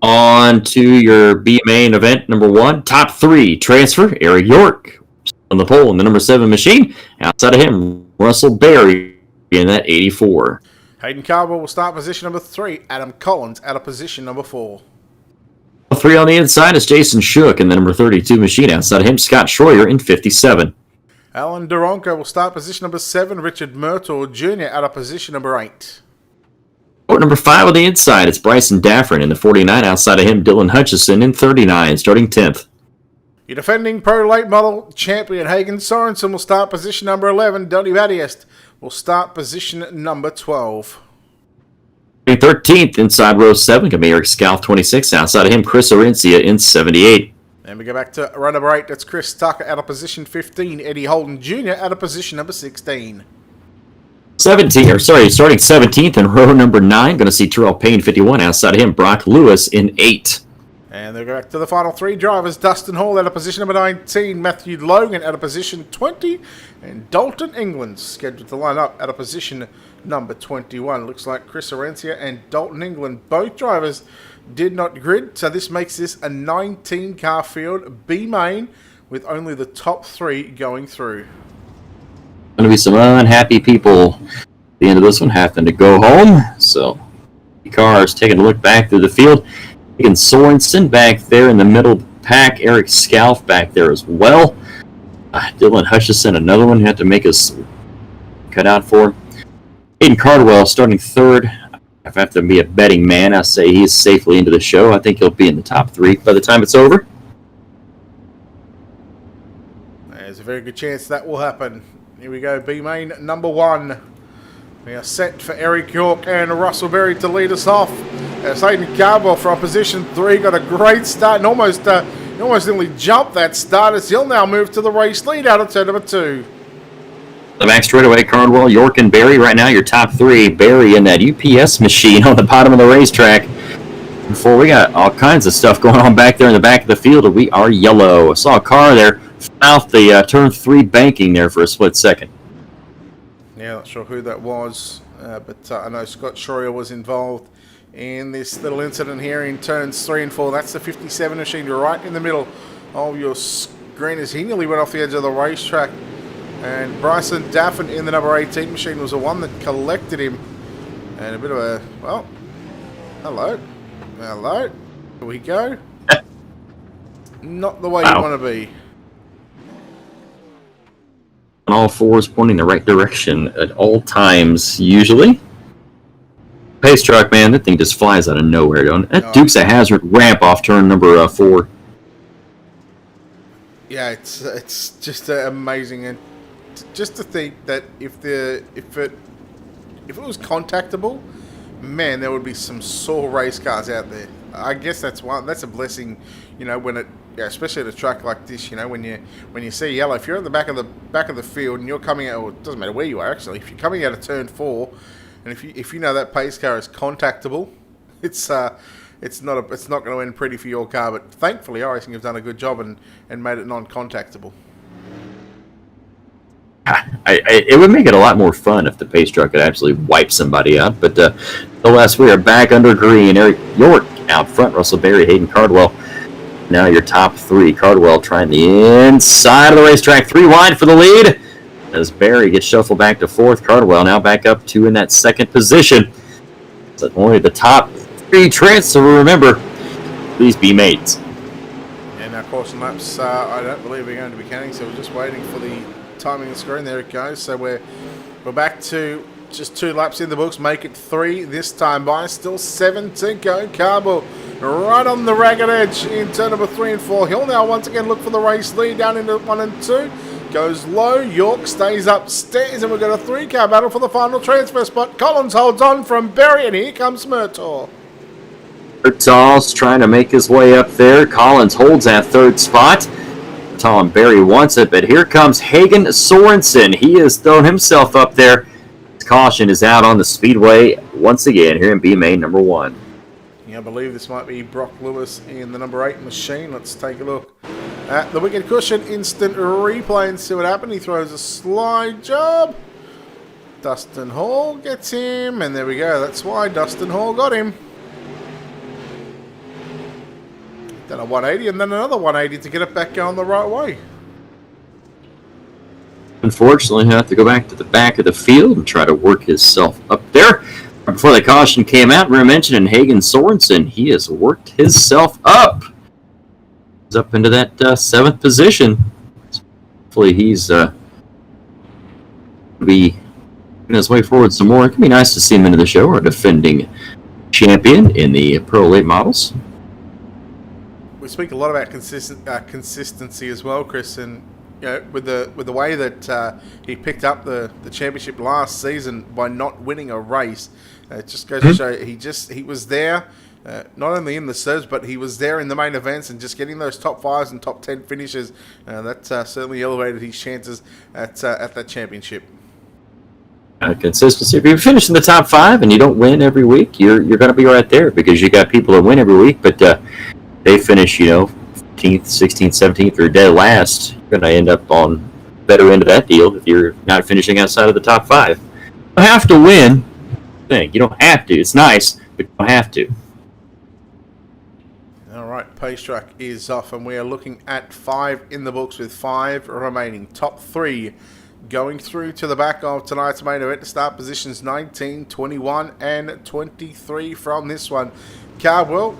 On to your B main event, number 1. Top 3 transfer, Eric York on the pole in the number 7 machine. Outside of him, Russell Berry in that 84. Hayden Carver will start position number 3. Adam Collins out of position number 4. 3 on the inside is Jason Shook in the number 32 machine. Outside of him, Scott Schroyer in 57. Alan Duronco will start position number 7. Richard Murtaugh Jr. out of position number 8. Number 5 on the inside, it's Bryson Daffrin in the 49. Outside of him, Dylan Hutchison in 39, starting 10th. Your defending Pro Late Model champion Hagen Sorensen will start position number 11. Donny Badiest will start position number 12. 13th, inside row 7, can be Eric Scalf, 26. Outside of him, Chris Orencia in 78. Then we go back to row number 8. That's Chris Tucker out of position 15. Eddie Holden Jr. out of position number 16. Starting 17th in row number 9. Going to see Terrell Payne, 51. Outside of him, Brock Lewis in 8. And they go back to the final 3 drivers. Dustin Hall out of position number 19. Matthew Logan out of position 20. And Dalton England scheduled to line up out of position number 21. Looks like Chris Orencia and Dalton England, both drivers, did not grid. So this makes this a 19-car field, B main, with only the top 3 going through. Going to be some unhappy people at the end of this one having to go home. So Cars taking a look back through the field. Hagen Sorensen back there in the middle pack. Eric Scalf back there as well. Dylan Hutchison, another one who had to make us cut out for. Hayden Cardwell starting third. If I have to be a betting man, I say he's safely into the show. I think he'll be in the top 3 by the time it's over. There's a very good chance that will happen. Here we go, B-Main number 1. We are set for Eric York and Russell Berry to lead us off. As Hayden Cardwell from position 3 got a great start and almost nearly jumped that start as he'll now move to the race lead out of turn number 2. The back straightaway, Cardwell, York, and Berry right now, your top 3. Berry in that UPS machine on the bottom of the racetrack. Before we got all kinds of stuff going on back there in the back of the field, and we are yellow. I saw a car there off the turn 3 banking there for a split second. Yeah, not sure who that was, but I know Scott Schroyer was involved in this little incident here in turns 3 and 4. That's the 57 machine. You're right in the middle of your screen as he nearly went off the edge of the racetrack. And Bryson Daffin in the number 18 machine was the one that collected him. And a bit of a, well, hello. Hello. Here we go. Not the way you want to be. On all fours, pointing the right direction at all times, usually. Pace truck, man, that thing just flies out of nowhere, don't it? That Duke's a hazard ramp off turn number 4. Yeah, it's just amazing, and just to think that if it was contactable, man, there would be some sore race cars out there. I guess that's a blessing, you know, when it, especially at a track like this, you know, when you see yellow. If you're at the back of the field and you're coming out, well, it doesn't matter where you are actually. If you're coming out of turn 4, and if you know that pace car is contactable, it's not going to end pretty for your car. But thankfully, iRacing have done a good job and made it non-contactable. It would make it a lot more fun if the pace truck could actually wipe somebody out. But nonetheless, we are back under green. Eric York out front, Russell Berry, Hayden Cardwell. Now your top 3. Cardwell trying the inside of the racetrack. 3 wide for the lead. As Berry gets shuffled back to 4th. Cardwell now back up 2 in that 2nd position. So only the top 3 transfer, remember, please be mates. And now caution laps, I don't believe we're going to be counting, so we're just waiting for the timing of the screen. There it goes. So we're back to just 2 laps in the books. Make it 3 this time by. Still 7 to go. Cardwell right on the ragged edge in turn number 3 and 4. He'll now once again look for the race lead down into 1 and 2. Goes low. York stays upstairs, and we've got a 3-car battle for the final transfer spot. Collins holds on from Berry, and here comes Murtaugh. Murtaugh's trying to make his way up there. Collins holds that 3rd spot. Tom Berry wants it, but here comes Hagen Sorensen. He has thrown himself up there. His caution is out on the speedway once again here in B-Main number 1. Yeah, I believe this might be Brock Lewis in the number 8 machine. Let's take a look at the wicked cushion instant replay and see what happened. He throws a slide job. Dustin Hall gets him, and there we go. That's why Dustin Hall got him. Then a 180 and then another 180 to get it back going the right way. Unfortunately, he'll have to go back to the back of the field and try to work himself up there. Before the caution came out, we were mentioning Hagen Sorensen. He has worked himself up. He's up into that 7th position. Hopefully he's be in his way forward some more. It can be nice to see him into the show. Our defending champion in the Pro Late models. We speak a lot about consistency as well, Chris, and you know, with the way that he picked up the championship last season by not winning a race, it just goes to show he was there, not only in the serves, but he was there in the main events and just getting those top 5s and top 10 finishes. That certainly elevated his chances at that championship. Consistency. If you finish in the top 5 and you don't win every week, you're going to be right there because you got people that win every week, but they finish, 15th, 16th, 17th, or dead last. You're going to end up on the better end of that deal if you're not finishing outside of the top 5. You don't have to win. You don't have to. It's nice, but you don't have to. All right, pace track is off, and we are looking at 5 in the books with 5 remaining. Top 3, going through to the back of tonight's main event to start positions 19, 21, and 23 from this one. Cardwell,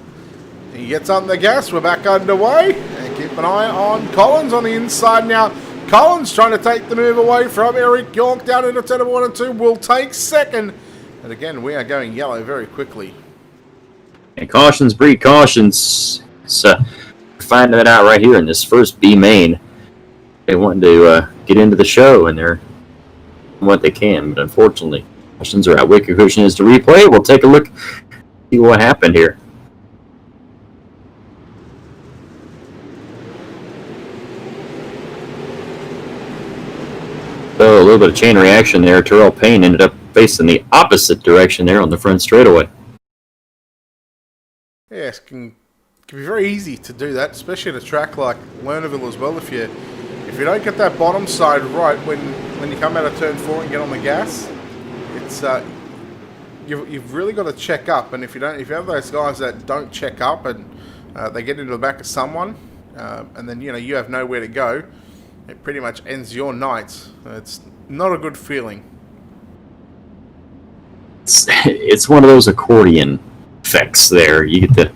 he gets on the gas. We're back underway. And keep an eye on Collins on the inside now. Collins trying to take the move away from Eric York down into turn number 1 and 2. Will take second. And again, we are going yellow very quickly. And cautions breed cautions. So we're finding that out right here in this first B main. They want to get into the show, and they're doing what they can, but unfortunately, cautions are out. Wicked Cushion is to replay. We'll take a look, see what happened here. So a little bit of chain reaction there. Terrell Payne ended up facing the opposite direction there on the front straightaway. Yes, can be very easy to do that, especially at a track like Lernerville as well. If you don't get that bottom side right when you come out of turn 4 and get on the gas, it's you've really got to check up. And if you have those guys that don't check up and they get into the back of someone, and then you have nowhere to go, it pretty much ends your night. It's not a good feeling. It's one of those accordion effects there. You get the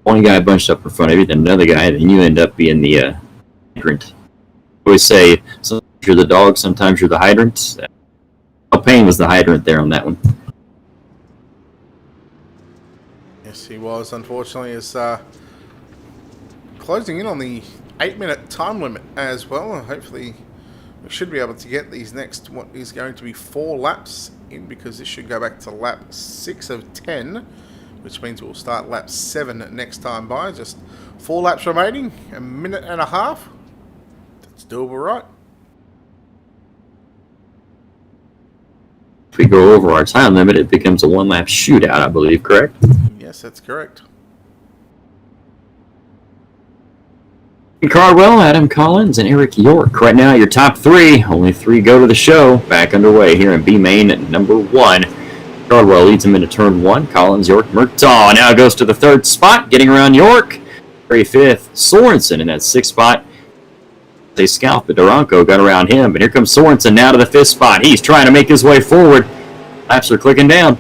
one guy bunched up in front of you, then another guy, then you end up being the hydrant. I always say, sometimes you're the dog, sometimes you're the hydrant. Payne was the hydrant there on that one. Yes, he was. Unfortunately, is closing in on the 8-minute time limit as well. Hopefully, we should be able to get these next, what is going to be 4 laps in, because this should go back to lap 6 of 10, which means we'll start lap 7 next time by. Just 4 laps remaining, a minute and a half. That's doable, right? If we go over our time limit, it becomes a 1-lap shootout, I believe, correct? Yes, that's correct. Cardwell, Adam Collins, and Eric York. Right now, your top 3. Only 3 go to the show. Back underway here in B main at number 1. Cardwell leads him into turn 1. Collins, York, Murtaugh now goes to the 3rd spot, getting around York. Very 5th, Sorensen in that 6th spot. They scalped, but Duranko got around him. But here comes Sorensen now to the 5th spot. He's trying to make his way forward. Laps are clicking down.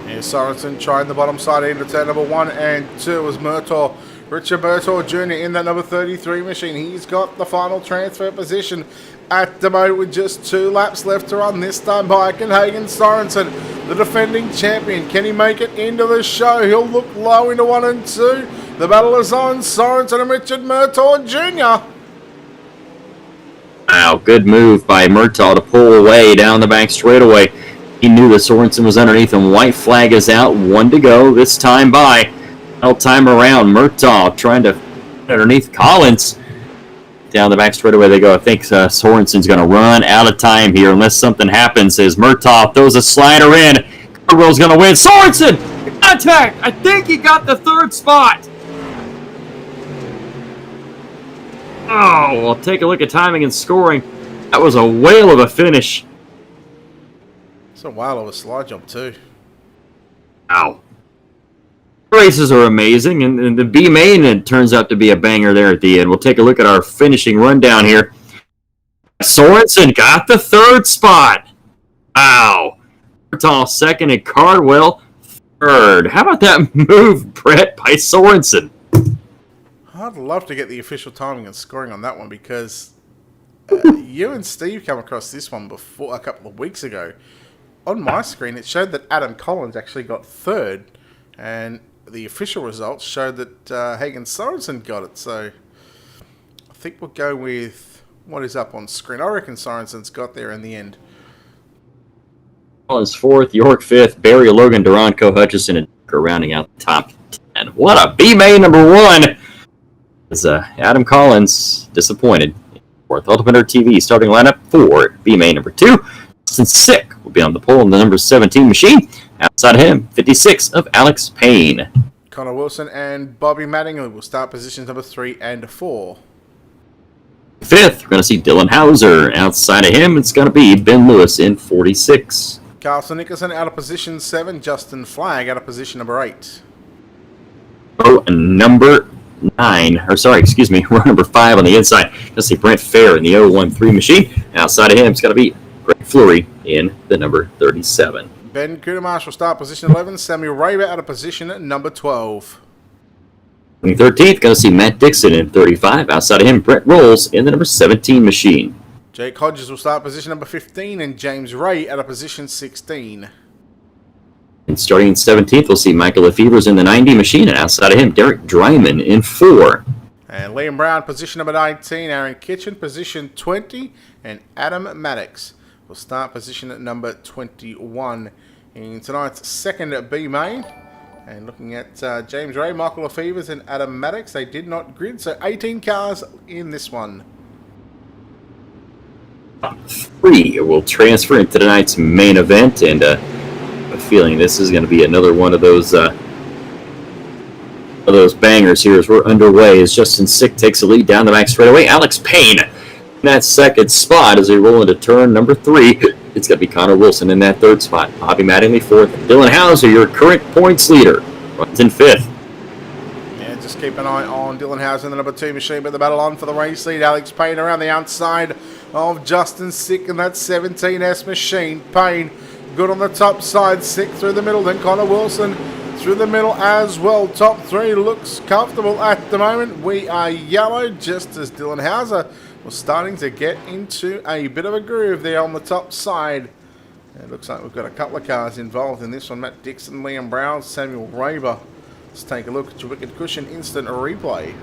Here's Sorensen trying the bottom side into turn number 1 and 2 was Murtaugh. Richard Murtaugh Jr. in that number 33 machine. He's got the final transfer position at the moment with just 2 laps left to run. This time by Hagen Sorensen, the defending champion. Can he make it into the show? He'll look low into 1 and 2. The battle is on. Sorensen and Richard Murtaugh Jr. Wow, good move by Murtaugh to pull away down the back straightaway. He knew that Sorensen was underneath him. White flag is out. 1 to go. This time by. Final time around. Murtaugh trying to underneath Collins. Down the back straightaway they go. I think Sorensen's going to run out of time here unless something happens as Murtaugh throws a slider in. Cardwell's going to win. Sorensen! Contact! I think he got the 3rd spot. Oh, well, take a look at timing and scoring. That was a whale of a finish. It's a whale of a slide jump too. Wow. Races are amazing, and the B main, it turns out to be a banger there at the end. We'll take a look at our finishing rundown here. Sorensen got the 3rd spot. Wow. Murtaugh 2nd and Cardwell 3rd. How about that move, Brett, by Sorensen? I'd love to get the official timing and scoring on that one, because you and Steve come across this one before a couple of weeks ago. On my screen, it showed that Adam Collins actually got 3rd, and the official results showed that Hagen Sorensen got it. So I think we'll go with what is up on screen. I reckon Sorensen's got there in the end. Collins 4th, York 5th, Barry, Logan, Duranko, Hutchison, and Decker rounding out the top 10. What a B main number 1! Is Adam Collins disappointed. 4th, Ultimate TV starting lineup for B main number 2. Justin Sick will be on the pole in the number 17 machine. Outside of him, 56 of Alex Payne. Connor Wilson and Bobby Mattingly will start positions number 3 and 4. 5th, we're going to see Dylan Hauser. Outside of him, it's going to be Ben Lewis in 46. Carlson Nicholson out of position 7. Justin Flagg out of position number 8. Oh, and number 9, or sorry, excuse me, row number 5 on the inside. Let's see Brent Fair in the 013 machine. Outside of him, it's going to be Greg Fleury in the number 37. Ben Kudermarsh will start position 11. Samuel Raber out of position at number 12. In 13th, going to see Matt Dixon in 35. Outside of him, Brent Rolls in the number 17 machine. Jake Hodges will start position number 15, and James Ray out of position 16. And starting in 17th, we'll see Michael Lefevre's in the 90 machine, and outside of him, Derek Dryman in 4. And Liam Brown, position number 19. Aaron Kitchen, position 20. And Adam Maddox will start position at number 21 in tonight's second B main. And looking at James Ray, Michael Lefevre's, and Adam Maddox, they did not grid, so 18 cars in this one. 3 will transfer into tonight's main event, and a feeling this is going to be another one of those bangers here as we're underway. As Justin Sick takes the lead down the back straightaway. Alex Payne in that second spot as they roll into turn number 3. It's going to be Connor Wilson in that third spot. Bobby Mattingly fourth. Dylan Hauser, your current points leader, runs in 5th. Just keep an eye on Dylan Hauser in the number 2 machine, but the battle on for the race lead. Alex Payne around the outside of Justin Sick in that 17S machine. Payne good on the top side, Sick through the middle, then Connor Wilson through the middle as well. Top 3 looks comfortable at the moment. We are yellow, just as Dylan Hauser was starting to get into a bit of a groove there on the top side. It looks like we've got a couple of cars involved in this one. Matt Dixon, Liam Brown, Samuel Raber. Let's take a look at your Wicked Cushion instant replay.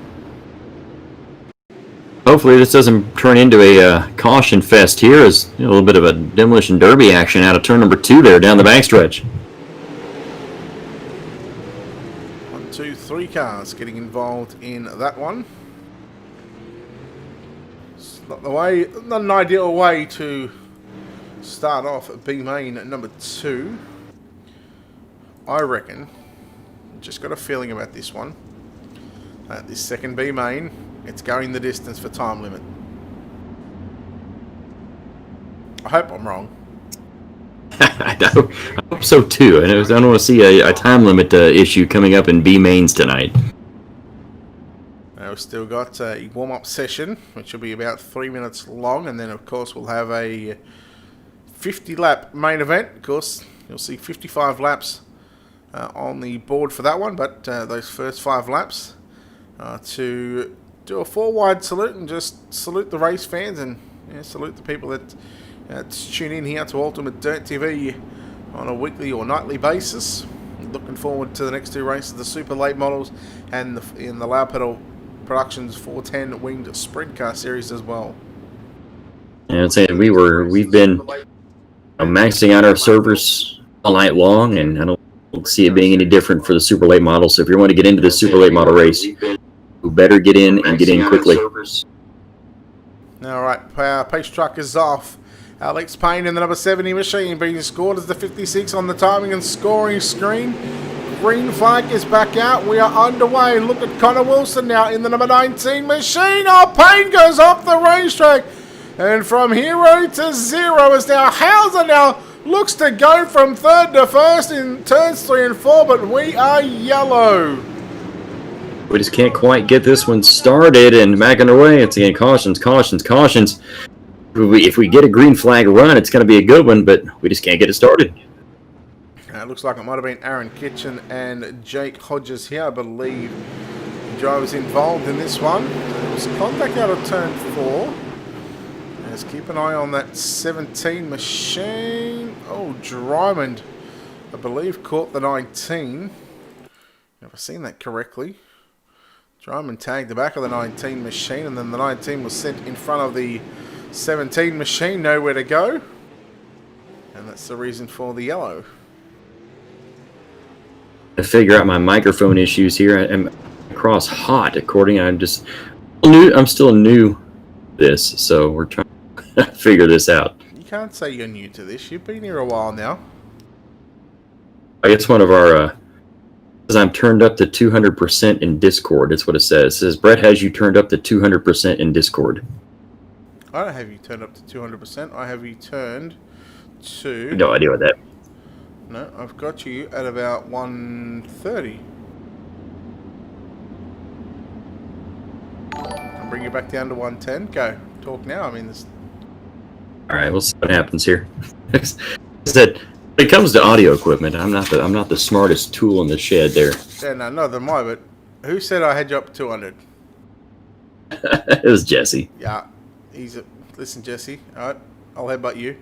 Hopefully this doesn't turn into a caution fest here, as a little bit of a demolition derby action out of turn number 2 there down the backstretch. 1, 2, 3 cars getting involved in that one. It's not an ideal way to start off at B main at number 2. I reckon. Just got a feeling about this one. This second B main, it's going the distance for time limit. I hope I'm wrong. I hope so too. I don't want to see a time limit issue coming up in B mains tonight. We've still got a warm-up session, which will be about 3 minutes long, and then of course we'll have a 50-lap main event. Of course, you'll see 55 laps on the board for that one, but those first 5 laps to do a 4-wide salute and just salute the race fans and salute the people that tune in here to Ultimate Dirt TV on a weekly or nightly basis. Looking forward to the next 2 races, the Super Late Models and in the Loud Pedal Productions 410 Winged Sprint Car Series as well. And I'm saying we've been maxing out our servers all night long, and I don't see it being any different for the super late model. So if you want to get into the super late model race, you better get in and get in quickly. All right, pace truck is off. Alex Payne in the number 70 machine being scored as the 56 on the timing and scoring screen. Green flag is back out. We are underway. Look at Connor Wilson now in the number 19 machine. Oh, Payne goes off the racetrack. And from hero to zero is now Hauser now looks to go from 3rd to 1st in turns 3 and 4, but we are yellow. We just can't quite get this one started, and back underway. It's again cautions. If we get a green flag run, it's going to be a good one, but we just can't get it started. It looks like it might have been Aaron Kitchen and Jake Hodges here, I believe. The drivers involved in this one. There was contact out of turn 4. Let's keep an eye on that 17 machine. Oh, Drymond, I believe, caught the 19. Have I seen that correctly? Drymond tagged the back of the 19 machine, and then the 19 was sent in front of the 17 machine, nowhere to go. And that's the reason for the yellow. To figure out my microphone issues here, I'm across hot. I'm still new to this, so we're trying to figure this out. You can't say you're new to this. You've been here a while now. I guess one of our says I'm turned up to 200% in Discord. That's what it says. It says Brett has you turned up to 200% in Discord. I don't have you turned up to 200%. I have you turned to... No idea what that. No, I've got you at about 130. and bring you back down to 110. Go. Talk now. I mean, this. All right, we'll see what happens here. That when it comes to audio equipment, I'm not the smartest tool in the shed there. Yeah, no, neither am I, but who said I had you up to 200? It was Jesse. Yeah. Listen, Jesse. All right. I'll headbutt you.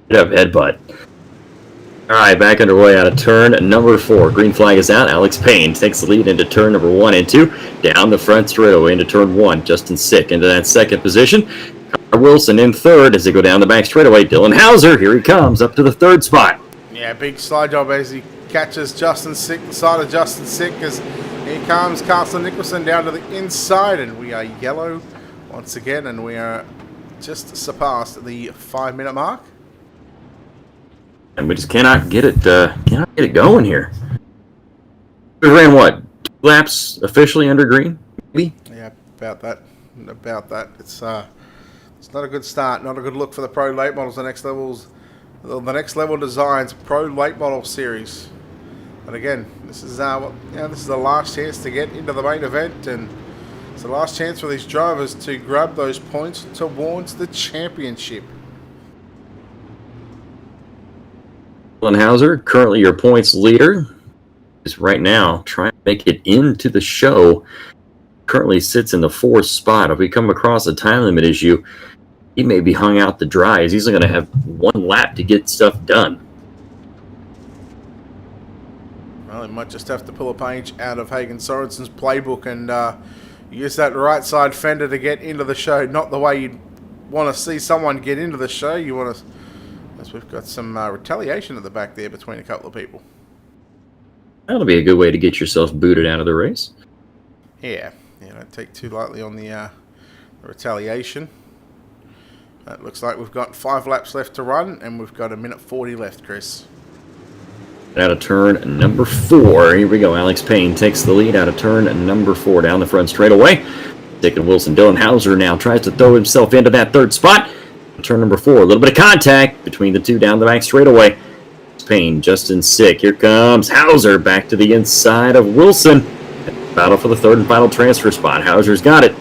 Good up, headbutt. All right, back underway out of turn number 4. Green flag is out. Alex Payne takes the lead into turn number 1 and 2. Down the front straightaway into turn 1. Justin Sick into that second position. Connor Wilson in third as they go down the back straightaway. Dylan Hauser, here he comes, up to the third spot. Yeah, big slide job as he catches Justin Sick, the side of Justin Sick, as here comes Carson Nicholson down to the inside, and we are yellow once again, and we are just surpassed the 5-minute mark. And we just cannot get it going here. We ran what? 2 laps officially under green? Maybe? Yeah, about that. It's not a good start, not a good look for the Pro Late Models. The next level Designs Pro Late Model Series. But again, this is this is the last chance to get into the main event, and it's the last chance for these drivers to grab those points towards the championship. Dylan Hauser, currently your points leader, is right now trying to make it into the show. Currently sits in the 4th spot. If we come across a time limit issue, he may be hung out to dry, as he's going to have 1 lap to get stuff done. Well, he might just have to pull a page out of Hagen Sorensen's playbook and use that right side fender to get into the show. Not the way you'd want to see someone get into the show. You want to... As we've got some retaliation at the back there between a couple of people. That'll be a good way to get yourself booted out of the race. Yeah, don't take too lightly on the retaliation. It looks like we've got 5 laps left to run, and we've got 1:40 left, Chris. Out of turn number 4. Here we go. Alex Payne takes the lead out of turn number 4 down the front straightaway. Dick and Wilson. Dylan Hauser now tries to throw himself into that 3rd spot. Turn number 4, a little bit of contact between the two down the back straightaway. Payne, Justin Sick. Here comes Hauser back to the inside of Wilson. Battle for the 3rd and final transfer spot. Hauser's got it.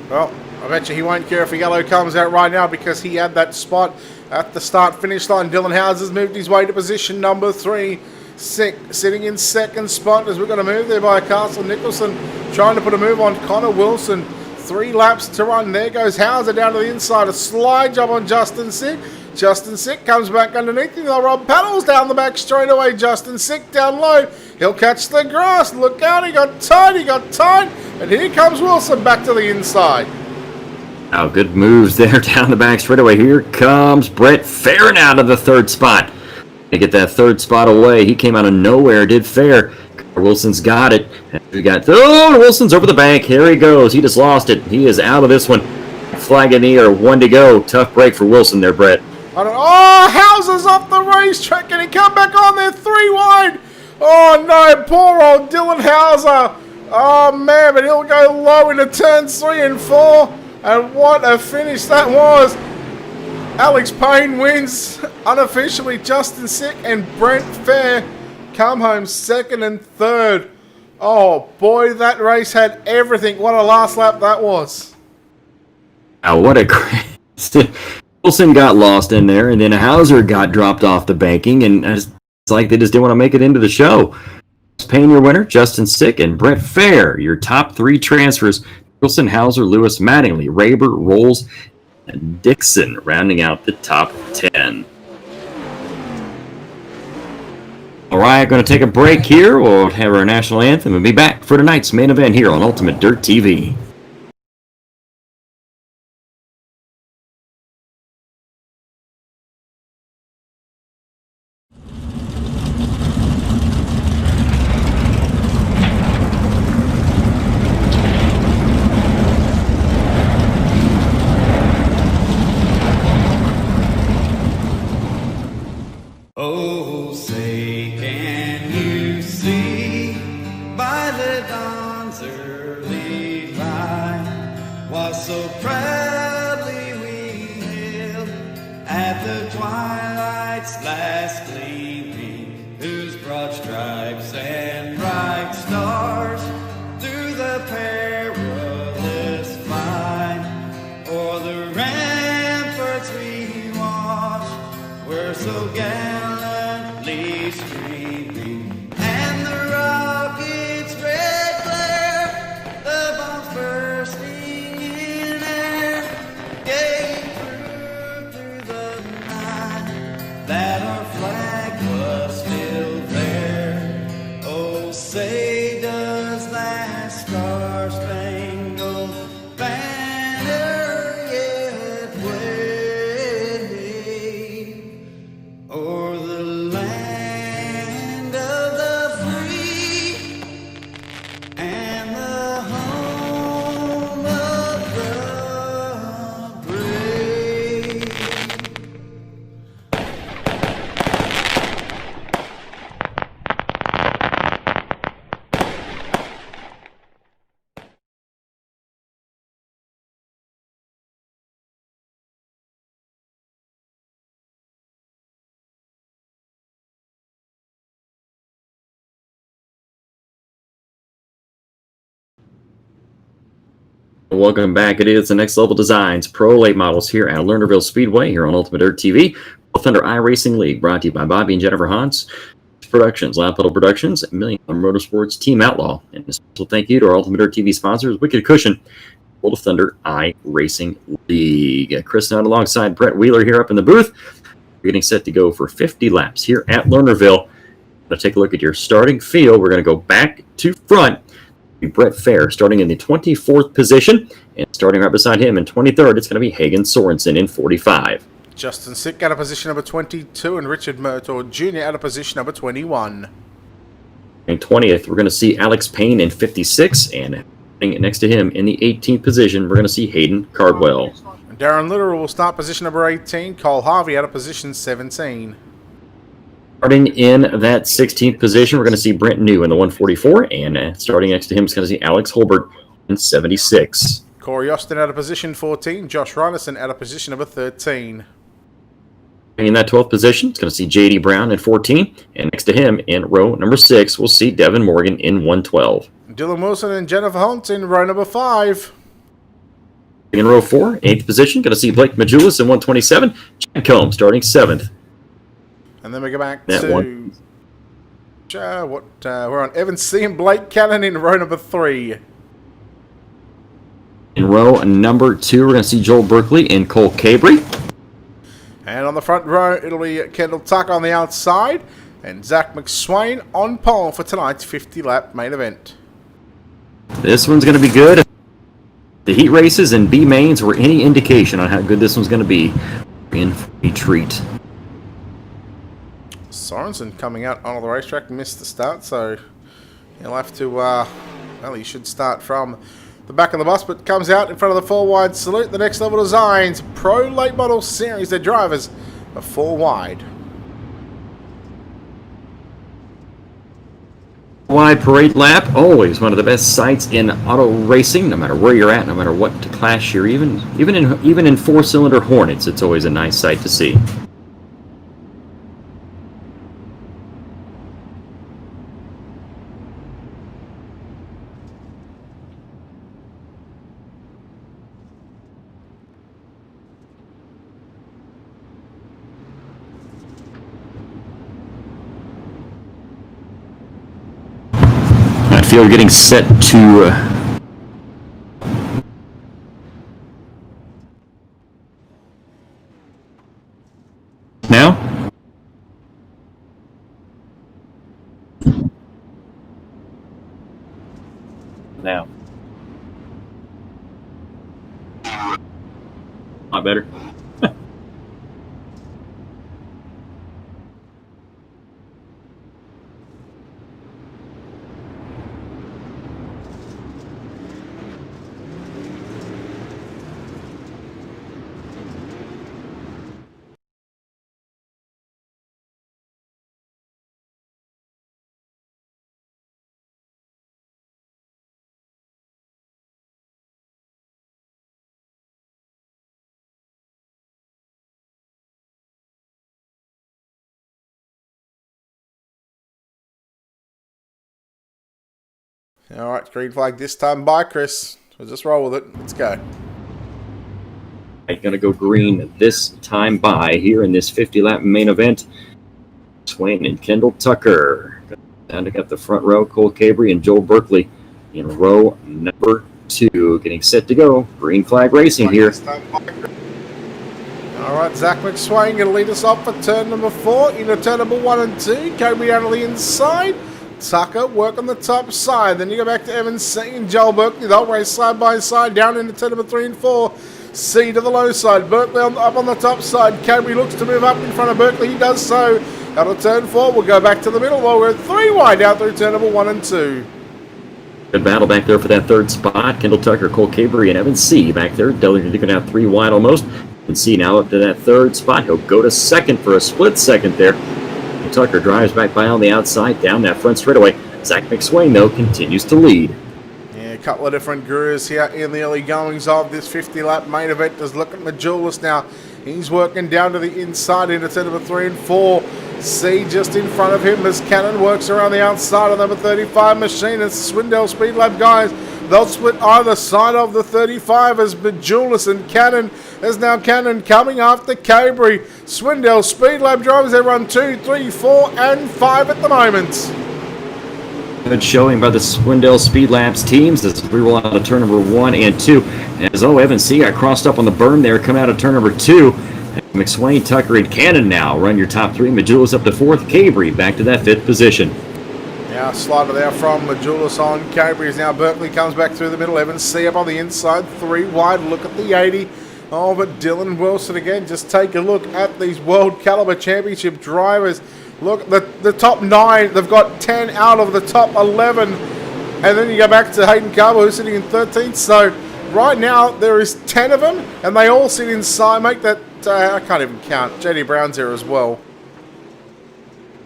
Well, I bet you he won't care if a yellow comes out right now, because he had that spot at the start-finish line. Dylan Hauser's moved his way to position number 3. Sick sitting in 2nd spot as we're going to move there by Carson Nicholson, trying to put a move on Connor Wilson. 3 laps to run. There goes Hauser down to the inside. A slide job on Justin Sick. Justin Sick comes back underneath him. They'll rub paddles down the back straight away. Justin Sick down low. He'll catch the grass. Look out. He got tied. And here comes Wilson back to the inside. Oh, good moves there down the back straightaway. Here comes Brett Fair now to the 3rd spot. To get that 3rd spot away. He came out of nowhere, did Fair. Wilson's got it. We got Wilson's over the bank. Here he goes. He just lost it. He is out of this one. Flag in the air. 1 to go. Tough break for Wilson there, Brett. Hauser's off the racetrack. Can he come back on there? 3 wide. Oh no, poor old Dylan Hauser. Oh man, but he'll go low into turns 3 and 4. And what a finish that was. Alex Payne wins unofficially. Justin Sick and Brent Fair come home 2nd and 3rd. Oh boy, that race had everything. What a last lap that was. Oh, what a great... Wilson got lost in there, and then Hauser got dropped off the banking, and it's like they just didn't want to make it into the show. Payne, your winner. Justin Sick and Brett Fair, your top 3 transfers. Wilson, Hauser, Lewis, Mattingly, Raber, Rolls, and Dixon rounding out the top 10. All right, going to take a break here. We'll have our national anthem and be back for tonight's main event here on Ultimate Dirt TV. Oh, say can you see by the dawn's early light was so proudly we hailed at the twilight's last gleaming, whose broad stripes and bright stars were so gallantly streaming, and the rocket's red glare, the bombs bursting in air, gave proof through the night that our flag was still there. Oh, say does that star-spangled banner yet wave o'er the land of the free and the home of the brave. Welcome back. It is the Next Level Designs Pro Late Models here at Lernerville Speedway here on Ultimate Dirt TV. Thunder iRacing League brought to you by Bobby and Jennifer Hans Productions, Loud Pedal Productions, Million Motorsports, Team Outlaw. And a special thank you to our Ultimate Dirt TV sponsors, Wicked Cushion, World of Thunder iRacing League. Chris Nutt alongside Brett Wheeler here up in the booth. We're getting set to go for 50 laps here at Lernerville. Going to take a look at your starting field. We're going to go back to front. Brett Fair starting in the 24th position, and starting right beside him in 23rd, it's going to be Hagen Sorensen in 45. Justin Sick out of position number 22, and Richard Murtaugh Jr. out of position number 21. In 20th, we're going to see Alex Payne in 56, and next to him in the 18th position, we're going to see Hayden Cardwell. Darren Little will start position number 18, Cole Harvey out of position 17. Starting in that 16th position, we're going to see Brent New in the 144, and starting next to him is going to see Alex Holbert in 76. Corey Austin out of position 14, Josh Reinison out of position number 13. In that 12th position, it's going to see J.D. Brown in 14, and next to him in row number 6, we'll see Devin Morgan in 112. Dylan Wilson and Jennifer Hunt in row number 5. In row 4, 8th position, going to see Blake Majulis in 127, Chad Combs starting 7th. And then we go back That to one. We're on Evan C. and Blake Cannon in row number 3. In row number 2, we're going to see Joel Berkeley and Cole Cabry. And on the front row, it'll be Kendall Tucker on the outside and Zach McSwain on pole for tonight's 50-lap main event. This one's going to be good. The heat races and B mains were any indication on how good this one's going to be. In for a treat. Sorensen coming out onto the racetrack, missed the start, so he'll have to, well, he should start from the back of the bus, but comes out in front of the 4-wide salute. The Next Level Designs Pro Late Model Series, their drivers are 4-wide. Wide parade lap, always one of the best sights in auto racing, no matter where you're at, no matter what class you're even in 4-cylinder Hornets, it's always a nice sight to see. I feel we're getting set to now. Now. A lot better. Alright, green flag this time by Chris. So just roll with it. Let's go. Going to go green this time by here in this 50-lap main event. Swain and Kendall Tucker. Down to get the front row. Cole Cabry and Joel Berkeley in row number 2. Getting set to go. Green flag racing here. Alright, Zach McSwain going to lead us off for turn number 4. Into turn number 1 and 2. Cabry out of the inside. Tucker work on the top side. Then you go back to Evan C and Joel Berkeley. They'll race side by side down into turn number 3 and 4. C to the low side. Berkeley up on the top side. Cabry looks to move up in front of Berkeley. He does so. Out of turn 4, we'll go back to the middle. We'll go 3 wide out through turn number 1 and 2. Good battle back there for that third spot. Kendall Tucker, Cole Cabry, and Evan C back there. Dillon looking out 3 wide almost. And C now up to that third spot. He'll go to second for a split second there. And Tucker drives back by on the outside down that front straightaway. Zach McSwain, though, continues to lead. Yeah, a couple of different gurus here in the early goings of this 50-lap main event. Just look at Majulis now. He's working down to the inside into turn number 3 and 4. C just in front of him as Cannon works around the outside of number 35 Machine. And Swindell Speed Lab guys, they'll split either side of the 35 as Majulis and Cannon. There's now Cannon coming after Cabry. Swindell Speed Lab drivers, they run 2, 3, 4 and 5 at the moment. Good showing by the Swindell Speed Labs teams as we roll out of turn number 1 and 2. As Evan C got crossed up on the berm there, coming out of turn number 2. McSwain, Tucker, and Cannon now run your top 3. Majulis up to 4th. Cabry back to that 5th position. Now slider there from Majulis on. Cabry is now Berkeley comes back through the middle. Evan C up on the inside, 3 wide. Look at the 80. Oh, but Dylan Wilson again. Just take a look at these World Caliber Championship drivers. Look, the top 9, they've got 10 out of the top 11. And then you go back to Hayden Carver, who's sitting in 13th. So right now, there is 10 of them, and they all sit inside. Make that, I can't even count. JD Brown's here as well.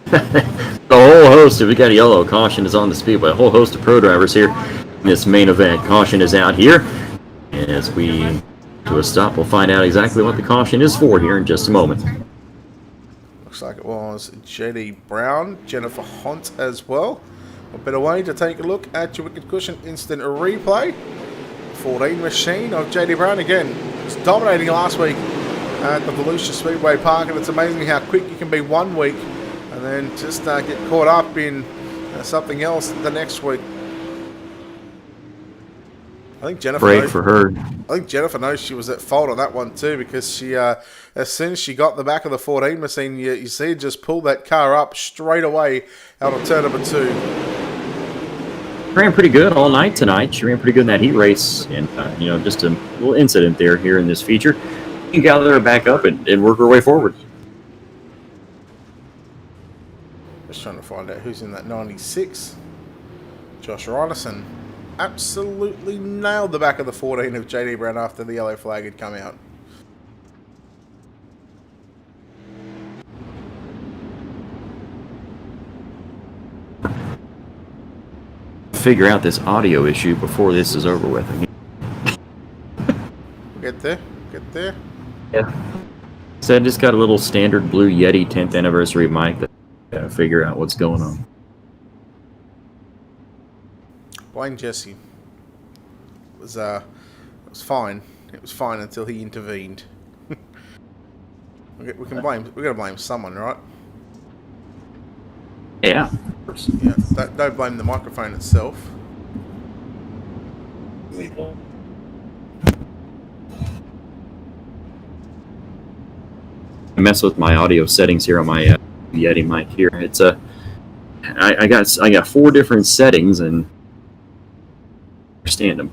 The whole host, if we got a yellow, caution is on the speedway. A whole host of pro drivers here in this main event. Caution is out here. As we to a stop, we'll find out exactly what the caution is for here in just a moment. Looks like it was JD Brown, Jennifer Hunt as well. A better way to take a look at your Wicked Cushion instant replay. 14 Machine of JD Brown again. Was dominating last week at the Volusia Speedway Park, and it's amazing how quick you can be 1 week and then just get caught up in something else the next week. I think Jennifer Break for her. I think Jennifer knows she was at fault on that one too, because she, as soon as she got the back of the 14 Machine, you see her just pull that car up straight away out of turn number 2. Ran pretty good all night tonight. She ran pretty good in that heat race, and just a little incident there here in this feature. You can gather her back up and work her way forward. Just trying to find out who's in that 96. Josh Ryderson absolutely nailed the back of the 14 of JD Brown after the yellow flag had come out. Figure out this audio issue before this is over with. Get there. Get there. Yeah. So I just got a little standard blue Yeti 10th anniversary mic that gotta figure out what's going on. Blame Jesse. It was fine. It was fine until he we gotta blame someone, right? Yeah. Yeah. Don't blame the microphone itself. I mess with my audio settings here on my Yeti mic here. It's I got 4 different settings and understand them.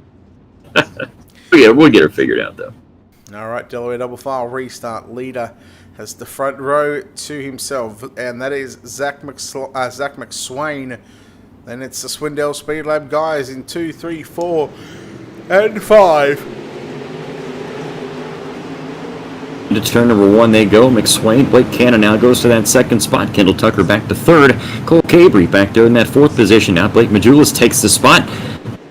We'll get it figured out though. All right, Delaware double file restart. Leader has the front row to himself, and that is Zach McSwain. Then it's the Swindell Speed Lab guys in 2, 3, 4, and 5. Into turn number 1 they go. McSwain, Blake Cannon now goes to that 2nd spot. Kendall Tucker back to 3rd. Cole Cabry back there in that 4th position. Now Blake Majulis takes the spot.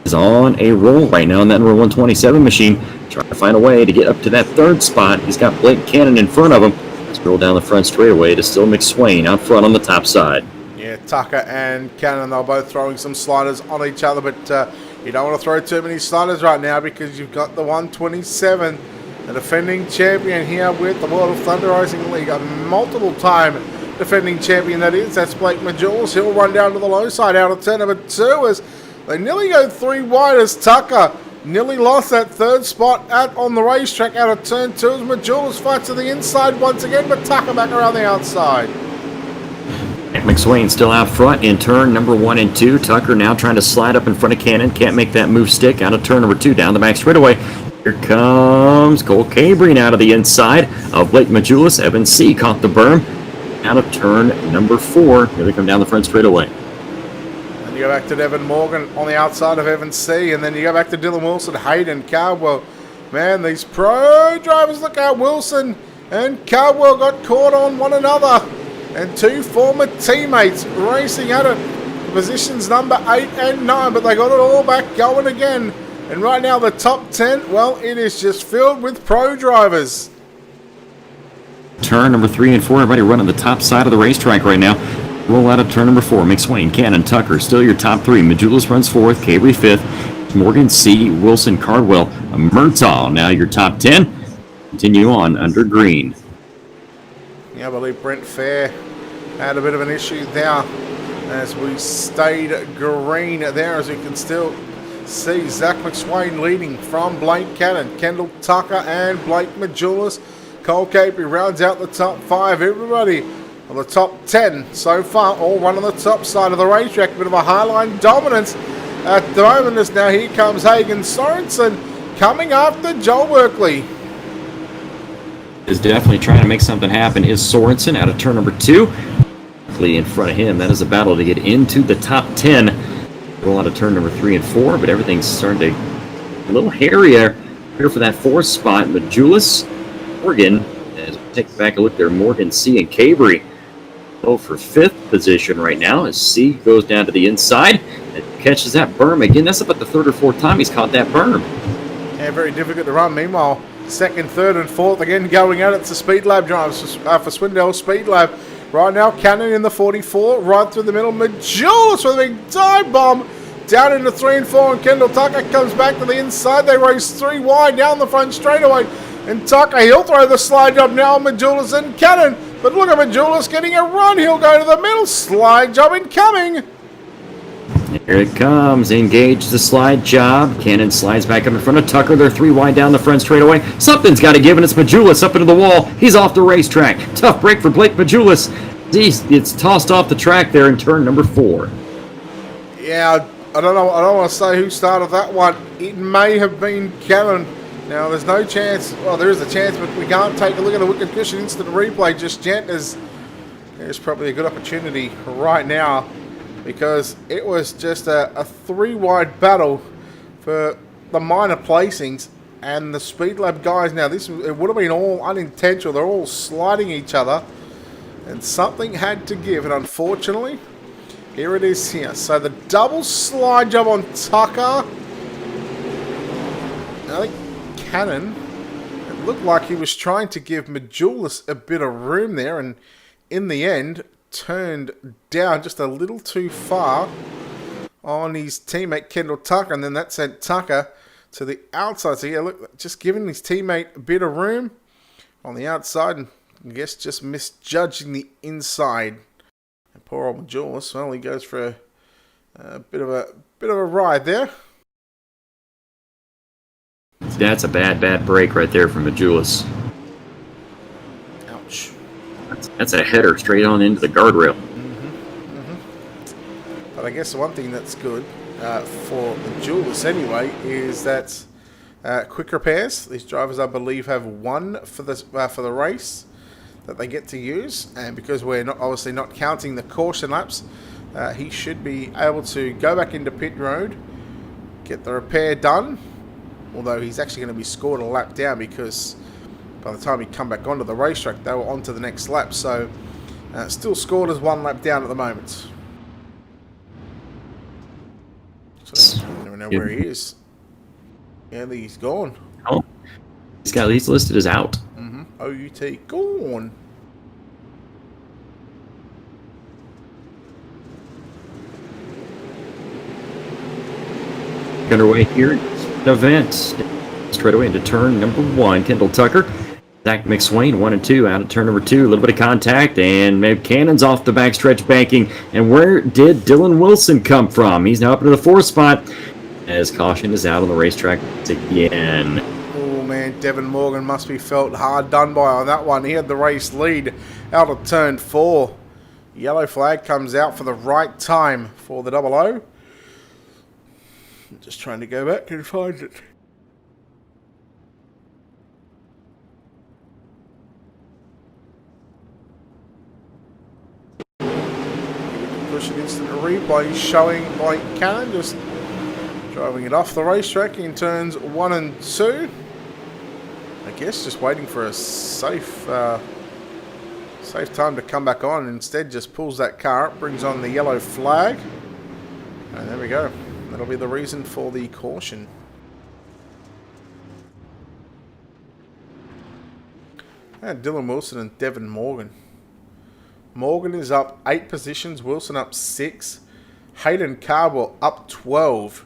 He's on a roll right now in that number 127 machine. Trying to find a way to get up to that 3rd spot. He's got Blake Cannon in front of him. Scroll down the front straightaway to still McSwain out front on the top side. Yeah, Tucker and Cannon, they're both throwing some sliders on each other, but you don't want to throw too many sliders right now because you've got the 127 the defending champion here with the World of Thunder Racing League, a multiple-time defending champion that is. That's Blake Majulis. He'll run down to the low side out of turn number 2 as they nearly go 3 wide as Tucker nearly lost that 3rd spot on the racetrack out of turn 2 as Majulis fights to the inside once again, but Tucker back around the outside. McSwain still out front in turn number 1 and 2. Tucker now trying to slide up in front of Cannon. Can't make that move stick out of turn number 2 down the back straightaway. Here comes Cole Cabreen out of the inside of Blake Majulis. Evan C. caught the berm out of turn number 4. Here they come down the front straightaway. And you go back to Devin Morgan on the outside of Evan C. And then you go back to Dylan Wilson, Hayden Cardwell. Man, these pro drivers, look how Wilson and Cardwell got caught on one another. And 2 former teammates racing at it. Positions number 8 and 9, but they got it all back going again. And right now the top 10, well, it is just filled with pro drivers. Turn number 3 and 4, everybody running the top side of the racetrack right now. Roll out of turn number 4. McSwain, Cannon, Tucker, still your top 3. Majulis runs 4th, Cabrey 5th, Morgan C, Wilson, Cardwell, Murtaugh, now your top 10. Continue on under green. Yeah, I believe Brent Fair had a bit of an issue there as we stayed green there, as you can still see Zach McSwain leading from Blake Cannon, Kendall Tucker and Blake Majulis. Cole Capey rounds out the top 5. Everybody on the top 10 so far, all run on the top side of the racetrack. Bit of a highline dominance at the moment as now here comes Hagen Sorensen coming after Joel Berkeley. Is definitely trying to make something happen is Sorensen out of turn number 2. In front of him, that is a battle to get into the top 10. Roll out of turn number 3 and 4, but everything's starting to a little hairier here for that 4th spot. Majulis, Morgan, as we take back a look there, Morgan C and Cabrey go for 5th position right now as C goes down to the inside and catches that berm again. That's about the 3rd or 4th time he's caught that berm. Yeah, very difficult to run. Meanwhile, 2nd, 3rd and 4th again going at it to Speed Lab drivers for Swindell Speed Lab. Right now, Cannon in the 44, right through the middle. Majulis with a big dive bomb down into 3 and 4, and Kendall Tucker comes back to the inside. They race 3 wide down the front straightaway, and Tucker, he'll throw the slide job now on Majulis and Cannon. But look at Majulis getting a run. He'll go to the middle. Slide job incoming. Here it comes. Engage the slide job. Cannon slides back up in front of Tucker. They're 3 wide down the front straightaway. Something's got to give, and it's Majulis up into the wall. He's off the racetrack. Tough break for Blake Majulis. It's tossed off the track there in turn number 4. Yeah, I don't know. I don't want to say who started that one. It may have been Cannon. Now, there's no chance. Well, there is a chance, but we can't take a look at the Wicked Cushion instant replay just yet, as there's probably a good opportunity right now, because it was just a 3-wide battle for the minor placings and the Speed Lab guys. Now, it would have been all unintentional. They're all sliding each other, and something had to give, and unfortunately, here it is here. So the double slide job on Tucker. I think Cannon, it looked like he was trying to give Majulis a bit of room there, and in the end, turned down just a little too far on his teammate Kendall Tucker, and then that sent Tucker to the outside. So yeah, look, just giving his teammate a bit of room on the outside, and I guess just misjudging the inside. And poor old Majulis, well, he goes for a bit of a ride there. That's a bad break right there from Majulis. Ouch. That's a header straight on into the guardrail. But I guess the one thing that's good for Majulis anyway is that quick repairs. These drivers, I believe, have 1 for the race that they get to use, and because we're obviously not counting the caution laps, he should be able to go back into pit road, get the repair done. Although he's actually going to be scored a lap down, because by the time he come back onto the racetrack, they were on to the next lap. So still scored as 1 lap down at the moment. So I don't even know where he is. Yeah, he's gone. Oh, he's listed as out. OUT gone. Underway here. Event. straightaway into turn number 1. Kendall Tucker, Zach McSwain, 1 and 2 out of turn number 2. A little bit of contact, and McCannon's off the backstretch banking. And where did Dylan Wilson come from? He's now up into the 4th spot as caution is out on the racetrack again. Oh man, Devin Morgan must be felt hard done by on that one. He had the race lead out of turn 4. Yellow flag comes out for the right time for the 00. Just trying to go back and find it. Push it instant replay showing Blake Cannon just driving it off the racetrack in turns 1 and 2. I guess just waiting for a safe time to come back on. Instead just pulls that car up, brings on the yellow flag. And there we go. That'll be the reason for the caution. And Dylan Wilson and Devin Morgan. Morgan is up 8 positions. Wilson up 6. Hayden Cardwell up 12.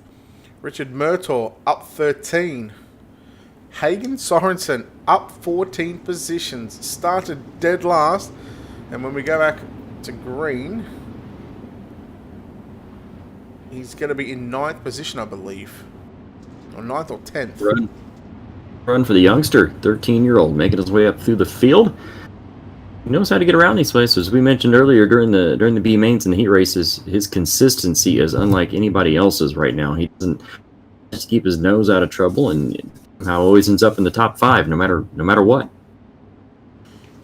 Richard Murtaugh up 13. Hagen Sorensen up 14 positions. Started dead last. And when we go back to green, he's going to be in 9th position, I believe. Or 9th or 10th. Run for the youngster, 13-year-old, making his way up through the field. He knows how to get around these places. We mentioned earlier during the B mains and the heat races, his consistency is unlike anybody else's right now. He doesn't just keep his nose out of trouble, and how always ends up in the top 5, no matter what.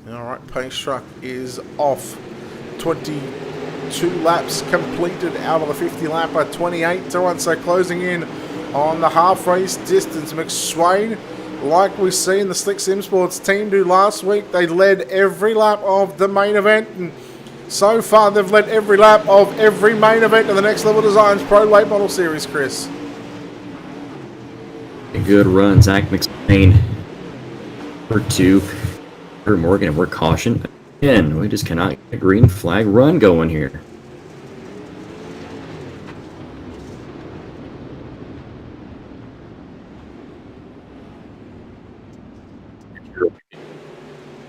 All right, pace truck is off. 22 laps completed out of the 50 lapper. 28 to 1, so closing in on the half race distance. McSwain, like we see in the Slick Sim Sports team do last week, they led every lap of the main event, and so far they've led every lap of every main event of the Next Level Designs Pro Late Model Series, Chris. A good run, Zach McSwain. For 2. For Morgan, and we're caution. Again, we just cannot get a green flag run going here.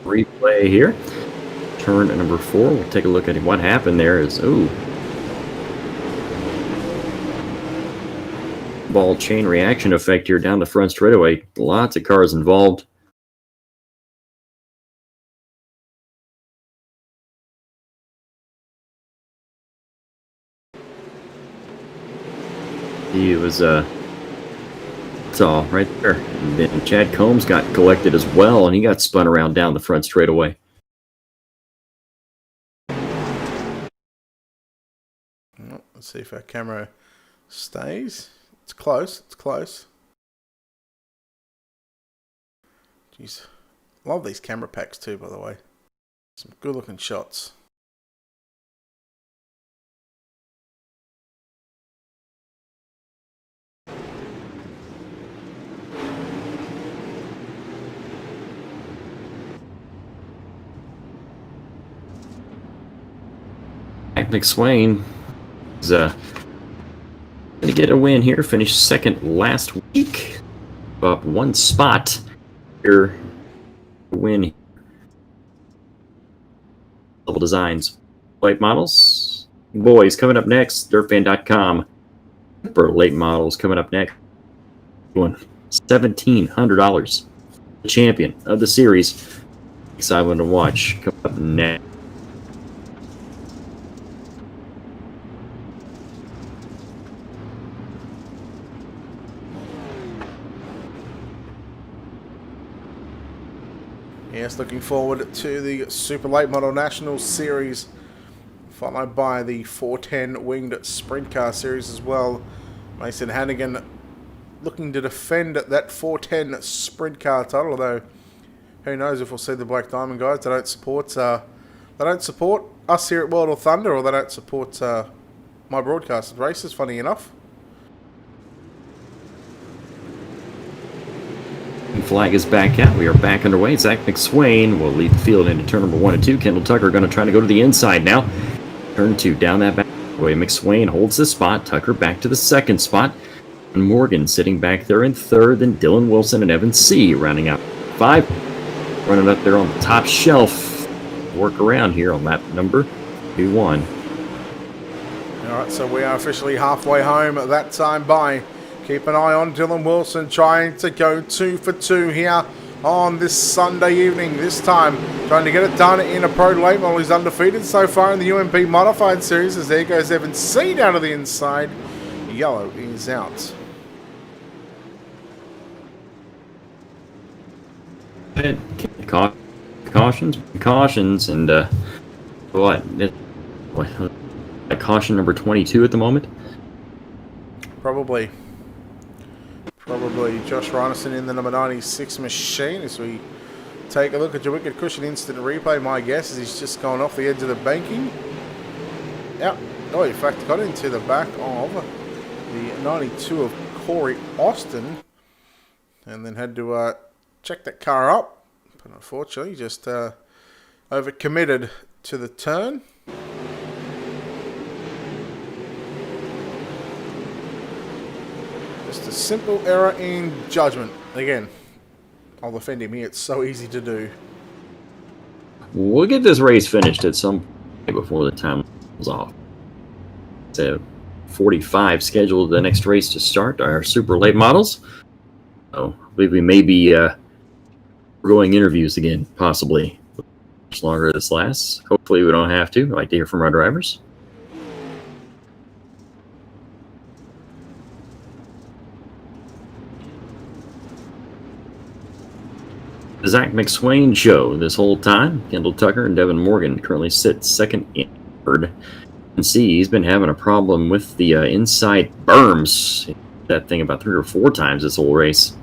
Replay here. Turn number 4. We'll take a look at what happened there. Ball chain reaction effect here down the front straightaway. Lots of cars involved. He was it's all right there. And then Chad Combs got collected as well, and he got spun around down the front straightaway. Let's see if our camera stays. It's close. It's close. Jeez. Love these camera packs too, by the way. Some good looking shots. McSwain is going to get a win here. Finished 2nd last week. Up 1 spot here. Win. Level Designs. Late models. Boys coming up next. Dirtfan.com. For late models coming up next. $1,700. The champion of the series. Exciting to watch. Coming up next. Yes, looking forward to the Super Late Model National Series, followed by the 410 Winged Sprint Car Series as well. Mason Hannigan looking to defend that 410 Sprint Car title, although who knows if we'll see the Black Diamond guys. They don't support us here at World of Thunder, or they don't support my broadcasted races, funny enough. Flag is back out. We are back underway. Zach McSwain will lead the field into turn number 1 and 2. Kendall Tucker going to try to go to the inside now. Turn 2 down that back way. McSwain holds the spot. Tucker back to the 2nd spot. And Morgan sitting back there in third, then Dylan Wilson and Evan C. rounding out 5. Running up there on the top shelf. Work around here on lap number 21. Alright, so we are officially halfway home at that time by. Keep an eye on Dylan Wilson trying to go 2 for 2 here on this Sunday evening. This time trying to get it done in a pro late model. He's undefeated so far in the UMP Modified Series as there goes Evan C down to the inside. Yellow is out. Cautions, and what? Caution number 22 at the moment. Probably Josh Reinison in the number 96 machine as we take a look at your wicked cushion instant replay. My guess is he's just gone off the edge of the banking. Yep. Oh, in fact, got into the back of the 92 of Corey Austin and then had to check that car up. But unfortunately, just overcommitted to the turn. Just a simple error in judgment. Again, I'll defend him here. It's so easy to do. We'll get this race finished at some point before the time is off. It's 45 scheduled the next race to start, our super late models. So I believe we may be going interviews again, possibly. Much longer this lasts. Hopefully we don't have to. I'd like to hear from our drivers. The Zach McSwain show this whole time. Kendall Tucker and Devin Morgan currently sit second and third. And see, he's been having a problem with the inside berms. That thing about 3 or 4 times this whole race.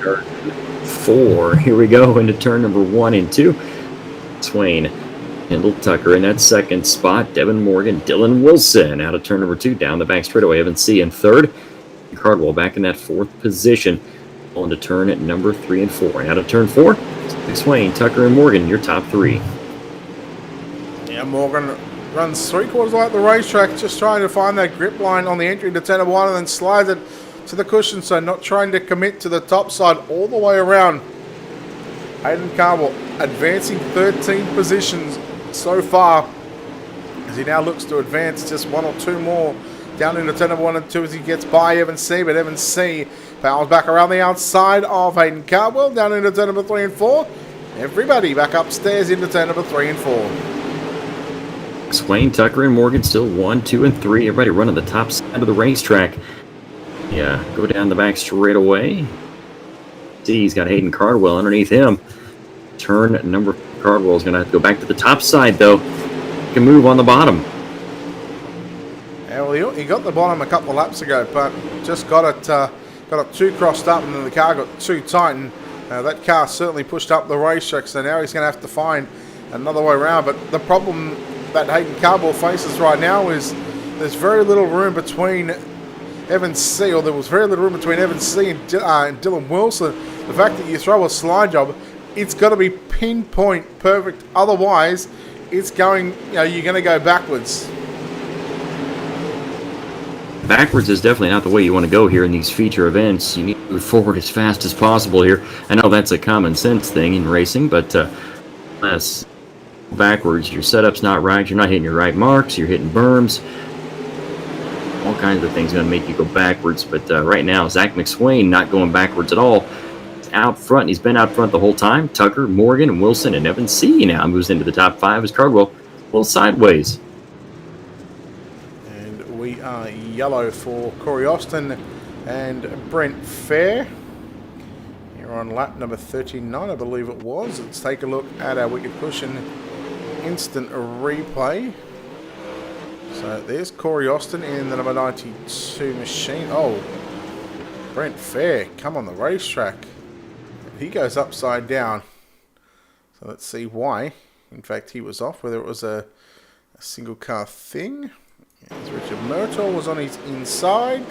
Start 4. Here we go into turn number 1 and 2. Swain, Kendall Tucker in that second spot. Devin Morgan, Dylan Wilson out of turn number 2 down the back straightaway. Evan C in third. Cardwell back in that 4th position. On to turn at number 3 and 4. And out of turn 4, Swain, Tucker, and Morgan, your top 3. Yeah, Morgan runs 3/4 like the racetrack, just trying to find that grip line on the entry to turn 1 and then slides it to the cushion, so not trying to commit to the top side all the way around. Hayden Cardwell advancing 13 positions so far as he now looks to advance just 1 or 2 more down into turn number 1 and 2 as he gets by Evan C, but Evan C powers back around the outside of Hayden Cardwell down into turn number 3 and 4. Everybody back upstairs into turn number 3 and 4. Swain, Tucker, and Morgan still 1, 2, and 3. Everybody running the top side of the racetrack. Yeah, go down the back straight away. See, he's got Hayden Cardwell underneath him. Turn number Cardwell is going to have to go back to the top side, though. He can move on the bottom. Yeah, well, he got the bottom a couple of laps ago, but just got it too crossed up, and then the car got too tight, and that car certainly pushed up the racetrack, so now he's going to have to find another way around. But the problem that Hayden Cardwell faces right now is there's very little room between Evan C, or there was very little room between Evan C and Dylan Wilson. The fact that you throw a slide job, it's got to be pinpoint perfect. Otherwise, it's going, you're going to go backwards. Backwards is definitely not the way you want to go here in these feature events. You need to move forward as fast as possible here. I know that's a common sense thing in racing, but unless backwards, your setup's not right, you're not hitting your right marks, you're hitting berms. All kinds of things going to make you go backwards, but right now, Zach McSwain not going backwards at all. He's out front. He's been out front the whole time. Tucker, Morgan, Wilson, and Evan C now moves into the top 5 as Cardwell a little sideways. And we are yellow for Corey Austin and Brent Fair. Here on lap number 39, I believe it was. Let's take a look at our wicked cushion instant replay. So there's Corey Austin in the number 92 machine. Oh, Brent Fair, come on the racetrack. He goes upside down. So let's see why. In fact, he was off, whether it was a single car thing. As Richard Murtaugh was on his inside.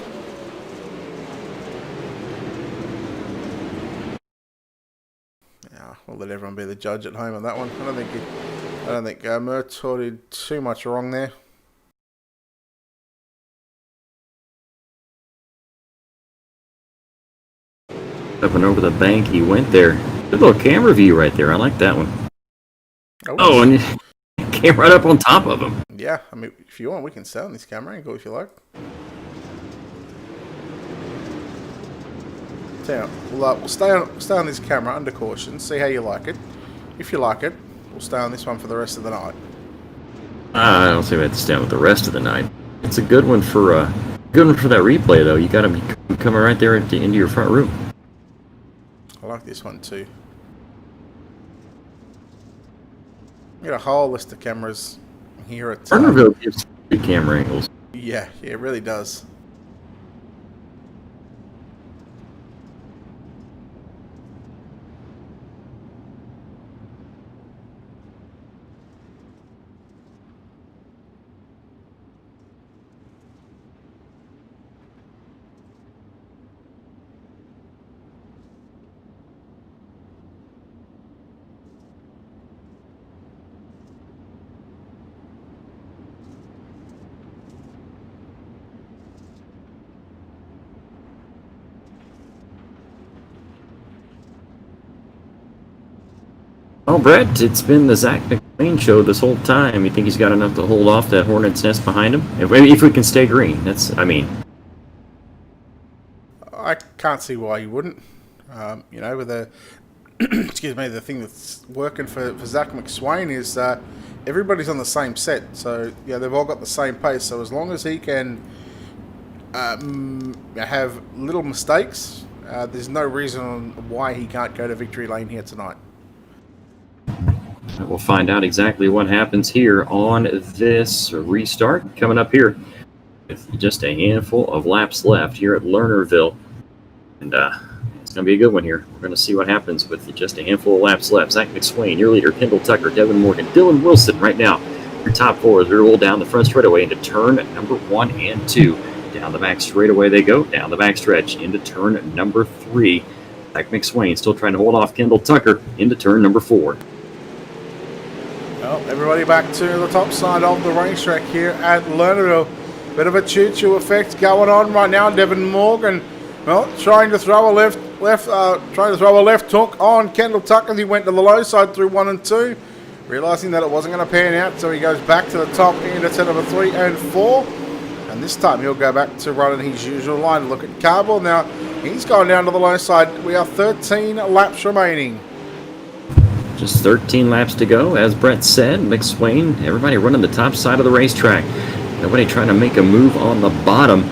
Yeah, we'll let everyone be the judge at home on that one. I don't think Murtaugh did too much wrong there. Up and over the bank he went there. Good little camera view right there. I like that one. Oh, and it came right up on top of him. Yeah, I mean, if you want, we can stay on this camera angle if you like. So, we'll stay on this camera under caution, see how you like it. If you like it, we'll stay on this one for the rest of the night. I don't think we have to stay on with the rest of the night. It's a good one for that replay though. You got to be coming right there into your front room. I like this one too. We got a whole list of cameras here at Lernerville gives good camera angles. Yeah, it really does. Oh, Brett, it's been the Zach McLean show this whole time. You think he's got enough to hold off that hornet's nest behind him? If we can stay green, I can't see why you wouldn't. With the excuse me, the thing that's working for Zach McSwain is everybody's on the same set. So yeah, they've all got the same pace. So as long as he can have little mistakes, there's no reason why he can't go to victory lane here tonight. We'll find out exactly what happens here on this restart coming up here with just a handful of laps left here at Lernerville. And it's going to be a good one here. We're going to see what happens with just a handful of laps left. Zach McSwain, your leader, Kendall Tucker, Devin Morgan, Dylan Wilson right now. Your top four as we roll down the front straightaway into turn number 1 and 2. Down the back straightaway they go, down the back stretch into turn number 3. Zach McSwain still trying to hold off Kendall Tucker into turn number 4. Well, everybody back to the top side of the racetrack here at Lernerville. Bit of a choo-choo effect going on right now. Devin Morgan, well, trying to throw a left hook on Kendall Tucker. He went to the low side through 1 and 2, realizing that it wasn't going to pan out, so he goes back to the top into turn number 3 and 4. And this time he'll go back to running his usual line. Look at Carbell now. He's gone down to the low side. We are 13 laps remaining. Just 13 laps to go. As Brett said, McSwain, everybody running the top side of the racetrack. Nobody trying to make a move on the bottom,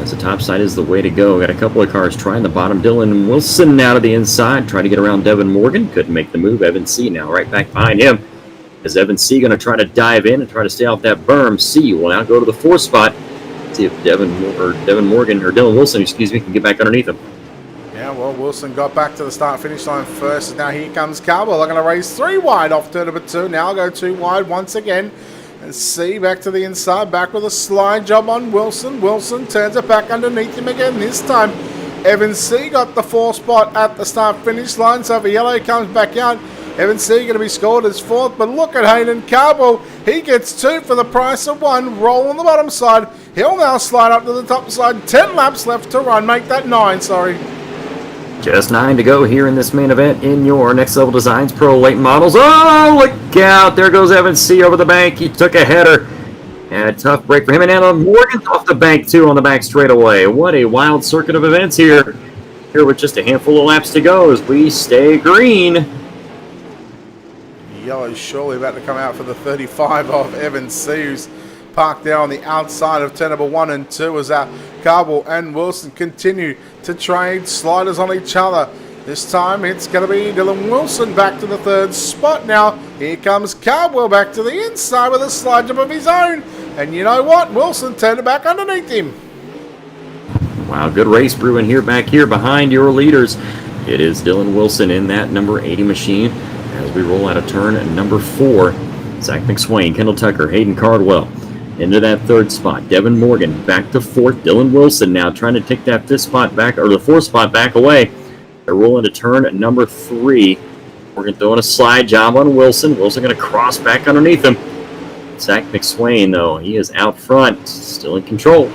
as the top side is the way to go. Got a couple of cars trying the bottom. Dylan Wilson now to the inside, trying to get around Devin Morgan. Couldn't make the move. Evan C. now right back behind him. Is Evan C. going to try to dive in and try to stay off that berm? C. will now go to the 4th spot. See if Dylan Wilson, can get back underneath him. Yeah, well, Wilson got back to the start-finish line first. Now here comes Carbell. They're going to race 3 wide off turn number 2. Now I'll go 2 wide once again. And C back to the inside, back with a slide job on Wilson. Wilson turns it back underneath him again. This time, Evan C got the 4th spot at the start-finish line. So if yellow comes back out, Evan C going to be scored as 4th. But look at Hayden Carbell. He gets 2 for the price of 1. Roll on the bottom side. He'll now slide up to the top side. 10 laps left to run. Make that 9, sorry. Just 9 to go here in this main event in your Next Level Designs Pro Late Models. Oh, look out. There goes Evan C. over the bank. He took a header. And a tough break for him. And Alan Morgan's off the bank, too, on the back straightaway. What a wild circuit of events here. Here with just a handful of laps to go as we stay green. Yellow's surely about to come out for the 35 of Evan C, who's parked there on the outside of turn number 1 and 2 as Carbell and Wilson continue to trade sliders on each other. This time it's going to be Dylan Wilson back to the 3rd spot now. Here comes Carbell back to the inside with a slide jump of his own. And you know what? Wilson turned it back underneath him. Wow, good race brewing here back here behind your leaders. It is Dylan Wilson in that number 80 machine as we roll out of turn number 4. Zach McSwain, Kendall Tucker, Hayden Cardwell, into that third spot. Devin Morgan back to fourth. Dylan Wilson now trying to take that fifth spot back, or the fourth spot back away. They're rolling to turn number 3. Morgan throwing a slide job on Wilson. Wilson going to cross back underneath him. Zach McSwain, though, he is out front, still in control.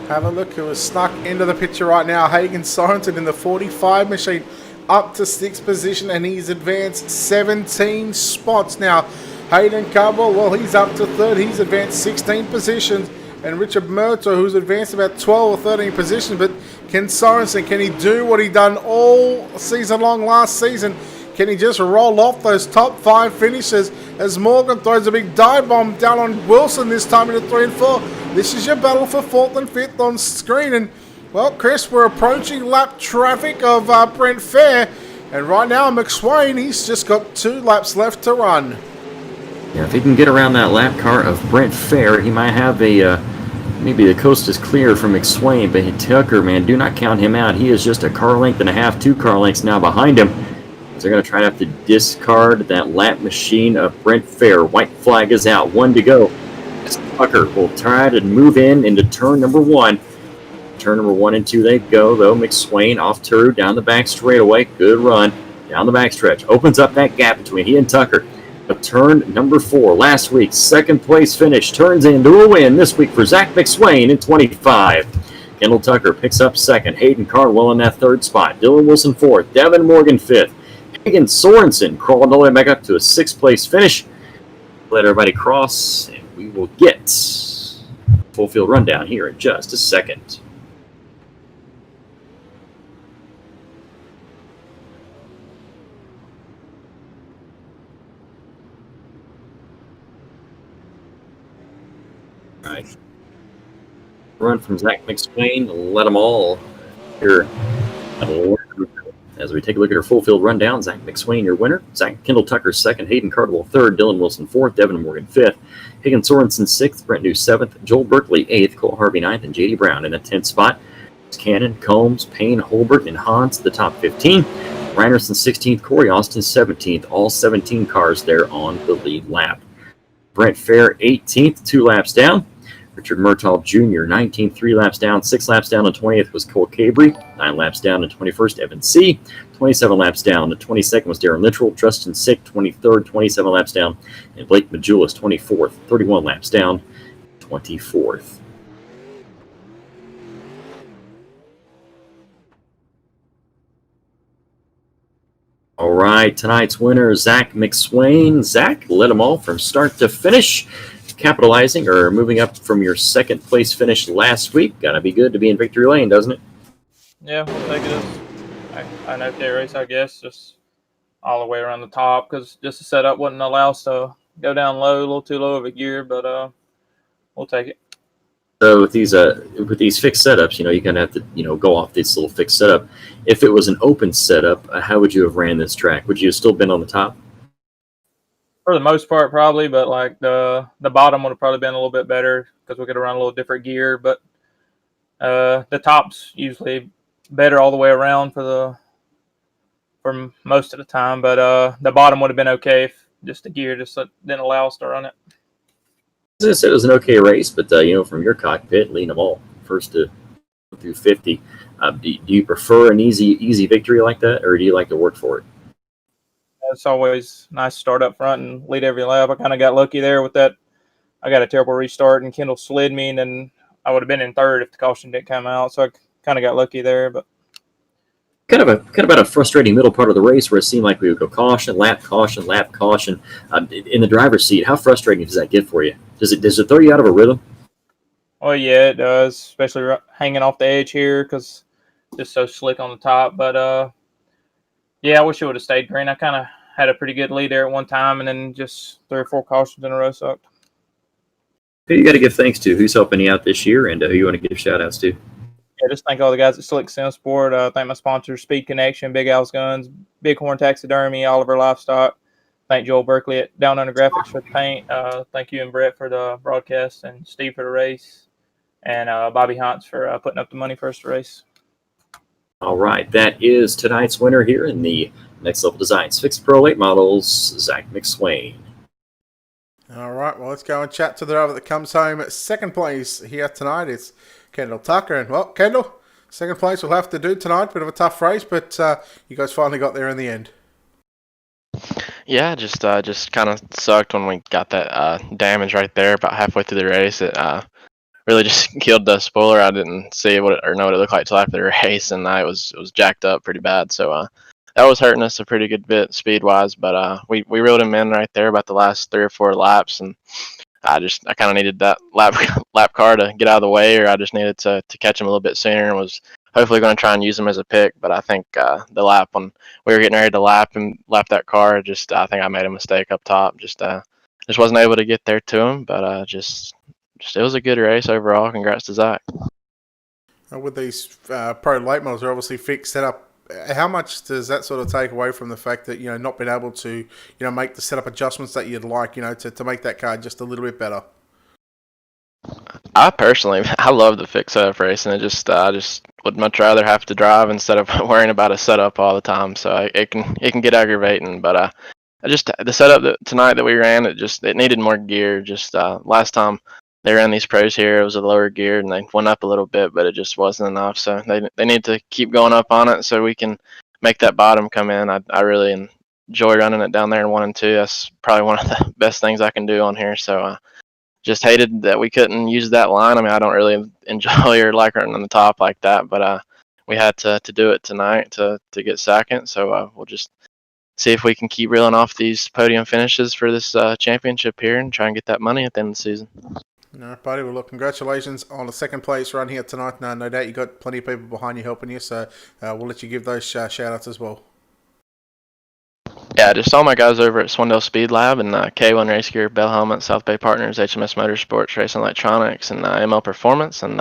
Have a look who has snuck into the picture right now. Hagen Sorensen in the 45 machine up to 6th position, and he's advanced 17 spots now. Hayden Cobble, well, he's up to 3rd. He's advanced 16 positions. And Richard Murto, who's advanced about 12 or 13 positions. But Ken Sorensen, can he do what he done all season long last season? Can he just roll off those top 5 finishes as Morgan throws a big dive bomb down on Wilson this time into 3 and 4? This is your battle for 4th and 5th on screen. And, well, Chris, we're approaching lap traffic of Brent Fair. And right now, McSwain, he's just got 2 laps left to run. Yeah, if he can get around that lap car of Brent Fair, he might have a... maybe the coast is clear from McSwain, but Tucker, man, do not count him out. He is just a car length and a half, 2 car lengths now behind him. They're going to try to have to discard that lap machine of Brent Fair. White flag is out. 1 to go. Tucker will try to move into turn number 1. Turn number 1 and 2 they go, though. McSwain off Turu down the back straightaway. Good run. Down the back stretch. Opens up that gap between he and Tucker. But turn number 4. Last week, 2nd place finish. Turns into a win this week for Zach McSwain in 25. Kendall Tucker picks up 2nd. Hayden Cardwell in that 3rd spot. Dylan Wilson 4th. Devin Morgan 5th. Hagen Sorensen crawled all the way back up to a 6th place finish. Let everybody cross, and we will get full field rundown here in just a second. All right. Run from Zach McSwain. Let them all here at Lernerville. As we take a look at our full field rundown, Zach McSwain, your winner. Kendall Tucker, 2nd. Hayden Cardwell, 3rd. Dylan Wilson, 4th. Devin Morgan, 5th. Hagen Sorensen, 6th. Brent New, 7th. Joel Berkeley, 8th. Cole Harvey, 9th. And J.D. Brown in the 10th spot. Cannon, Combs, Payne, Holbert, and Hans, the top 15. Reinerson, 16th. Corey Austin, 17th. All 17 cars there on the lead lap. Brent Fair, 18th, 2 laps down. Richard Murtaugh Jr., 19th, 3 laps down. 6 laps down on 20th was Cole Cabry. 9 laps down on 21st, Evan C. 27 laps down. The 22nd was Darren Littrell. Justin Sick, 23rd, 27 laps down. And Blake Majulis, 24th, 31 laps down, 24th. All right, tonight's winner, Zach McSwain. Zach led them all from start to finish. Capitalizing or moving up from your 2nd place finish last week. Gotta be good to be in victory lane, doesn't it? Yeah, we'll take it as an okay race, I guess. Just all the way around the top because just the setup wouldn't allow us to go down low, a little too low of a gear, but we'll take it. So with these fixed setups, you're gonna have to go off this little fixed setup. If it was an open setup, how would you have ran this track? Would you have still been on the top? For the most part, probably, but like the bottom would have probably been a little bit better because we could have run a little different gear. But the top's usually better all the way around for most of the time. But the bottom would have been okay if just the gear just didn't allow us to run it. As I said, it was an okay race, but from your cockpit, leading them all first to through 50. Do you prefer an easy victory like that, or do you like to work for it? It's always nice to start up front and lead every lap. I kind of got lucky there with that. I got a terrible restart, and Kendall slid me, and then I would have been in 3rd if the caution didn't come out. So I kind of got lucky there. But kind of about a frustrating middle part of the race where it seemed like we would go caution, lap caution, lap caution. In the driver's seat, how frustrating does that get for you? Does it throw you out of a rhythm? Well, yeah, it does, especially hanging off the edge here because it's so slick on the top. But yeah, I wish it would have stayed green. I kind of had a pretty good lead there at one time, and then just 3 or 4 cautions in a row sucked. Who you got to give thanks to? Who's helping you out this year, and who you want to give shout-outs to? Yeah, just thank all the guys at Slick Sim Sport. Thank my sponsors, Speed Connection, Big Al's Guns, Bighorn Taxidermy, Oliver Livestock. Thank Joel Berkeley at Down Under Graphics for the paint. Thank you and Brett for the broadcast, and Steve for the race, and Bobby Hantz for putting up the money for us to race. All right, that is tonight's winner here in the Next Level Designs Fixed Pro Late Models, Zach McSwain. All right, well, let's go and chat to the driver that comes home at second place here tonight. It's Kendall Tucker. And, well, Kendall, second place will have to do tonight. Bit of a tough race, but you guys finally got there in the end. Yeah, just kind of sucked when we got that damage right there about halfway through the race. It really just killed the spoiler. I didn't see what or know what it looked like till after the race, and it was jacked up pretty bad. So that was hurting us a pretty good bit speed wise. But we reeled him in right there about the last 3 or 4 laps, and I kind of needed that lap car to get out of the way, or I just needed to catch him a little bit sooner, and was hopefully going to try and use him as a pick. But I think the lap when we were getting ready to lap that car, I think I made a mistake up top. Just wasn't able to get there to him. But it was a good race overall. Congrats to Zach. With these pro late models, they're obviously fixed setup. How much does that sort of take away from the fact that, not being able to, make the setup adjustments that you'd like, to make that car just a little bit better? I personally, I love the fixed setup racing. I just would much rather have to drive instead of worrying about a setup all the time. So it can get aggravating. But the setup tonight that we ran, it needed more gear. Last time they ran these pros here, it was a lower gear and they went up a little bit, but it just wasn't enough. So they need to keep going up on it so we can make that bottom come in. I really enjoy running it down there in 1 and 2. That's probably one of the best things I can do on here. So just hated that we couldn't use that line. I mean, I don't really enjoy or like running on the top like that, but we had to do it tonight to get second. So we'll just see if we can keep reeling off these podium finishes for this championship here and try and get that money at the end of the season. All right, buddy. Well, look, congratulations on the second place run here tonight. No doubt you got plenty of people behind you helping you, so we'll let you give those shout-outs as well. Yeah, just all my guys over at Swindell Speed Lab and K1 Race Gear, Bell Helmet, South Bay Partners, HMS Motorsports, Racing Electronics, and ML Performance. And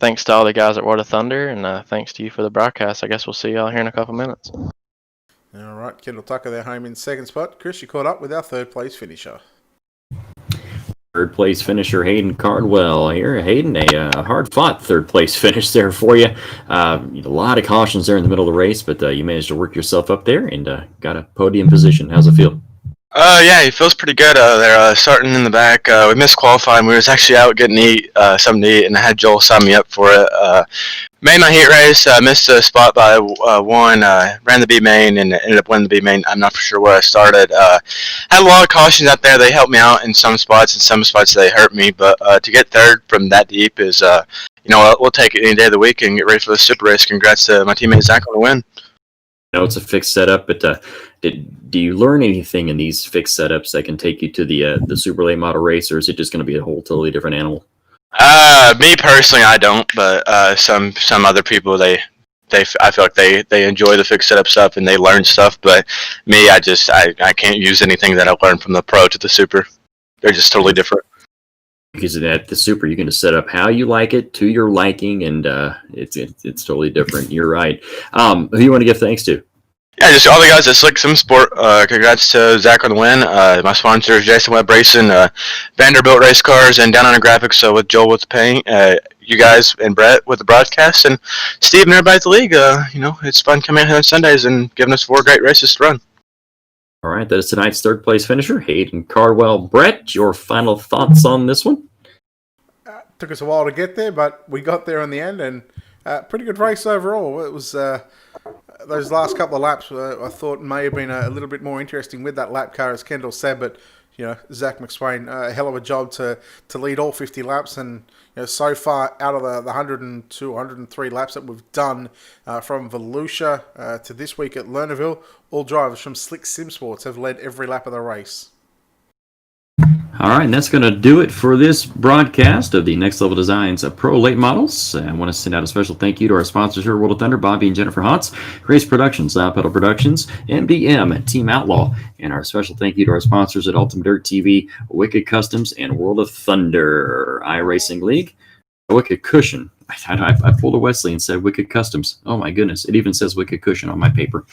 thanks to all the guys at World of Thunder, and thanks to you for the broadcast. I guess we'll see y'all here in a couple minutes. All right, Kendall Tucker there home in second spot. Chris, you caught up with our third place finisher. Third place finisher Hayden Cardwell here. Hayden, a hard-fought third place finish there for you. A lot of cautions there in the middle of the race, but you managed to work yourself up there and got a podium position. How's it feel? Yeah, he feels pretty good. They're starting in the back. We missed qualifying. We was actually out getting something to eat, and I had Joel sign me up for it. Made my heat race. Missed a spot by 1. Ran the B main and ended up winning the B main. I'm not for sure where I started. Had a lot of cautions out there. They helped me out in some spots. In some spots they hurt me. But to get third from that deep is, we'll take it any day of the week and get ready for the super race. Congrats to my teammate Zach on the win. It's a fixed setup, but do you learn anything in these fixed setups that can take you to the super late model race, or is it just going to be a whole totally different animal? Me personally, I don't, but some other people I feel like they enjoy the fixed setup stuff and they learn stuff. But me, I can't use anything that I learned from the pro to the super. They're just totally different. Because at the super, you can just set up how you like it to your liking, and it's totally different. You're right. Who do you want to give thanks to? Yeah, just all the guys at Slick Sim Sport. Congrats to Zach on the win. My sponsors, Jason Webb Racing, Vanderbilt Race Cars, and Down Under Graphics with Joel with the paint. You guys and Brett with the broadcast, and Steve and everybody at the league. It's fun coming out here on Sundays and giving us 4 great races to run. All right, that is tonight's third place finisher, Hayden Cardwell. Brett, your final thoughts on this one? Took us a while to get there, but we got there in the end, and pretty good race overall. It was those last couple of laps I thought may have been a little bit more interesting with that lap car, as Kendall said, but Zach McSwain, a hell of a job to lead all 50 laps, and so far out of the 102, 103 laps that we've done from Volusia to this week at Lernerville, all drivers from Slick Sim Sports have led every lap of the race. All right, and that's going to do it for this broadcast of the Next Level Designs Pro Late Models. I want to send out a special thank you to our sponsors here at World of Thunder, Bobby and Jennifer Hotz, Grace Productions, Loud Pedal Productions, MBM, Team Outlaw, and our special thank you to our sponsors at Ultimate Dirt TV, Wicked Customs, and World of Thunder, iRacing League, Wicked Cushion. I pulled a Wesley and said Wicked Customs. Oh my goodness, it even says Wicked Cushion on my paper.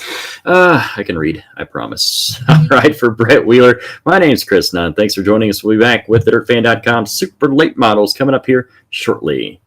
I can read, I promise. All right, for Brett Wheeler, my name's Chris Nunn. Thanks for joining us. We'll be back with DirtFan.com Super Late Models coming up here shortly.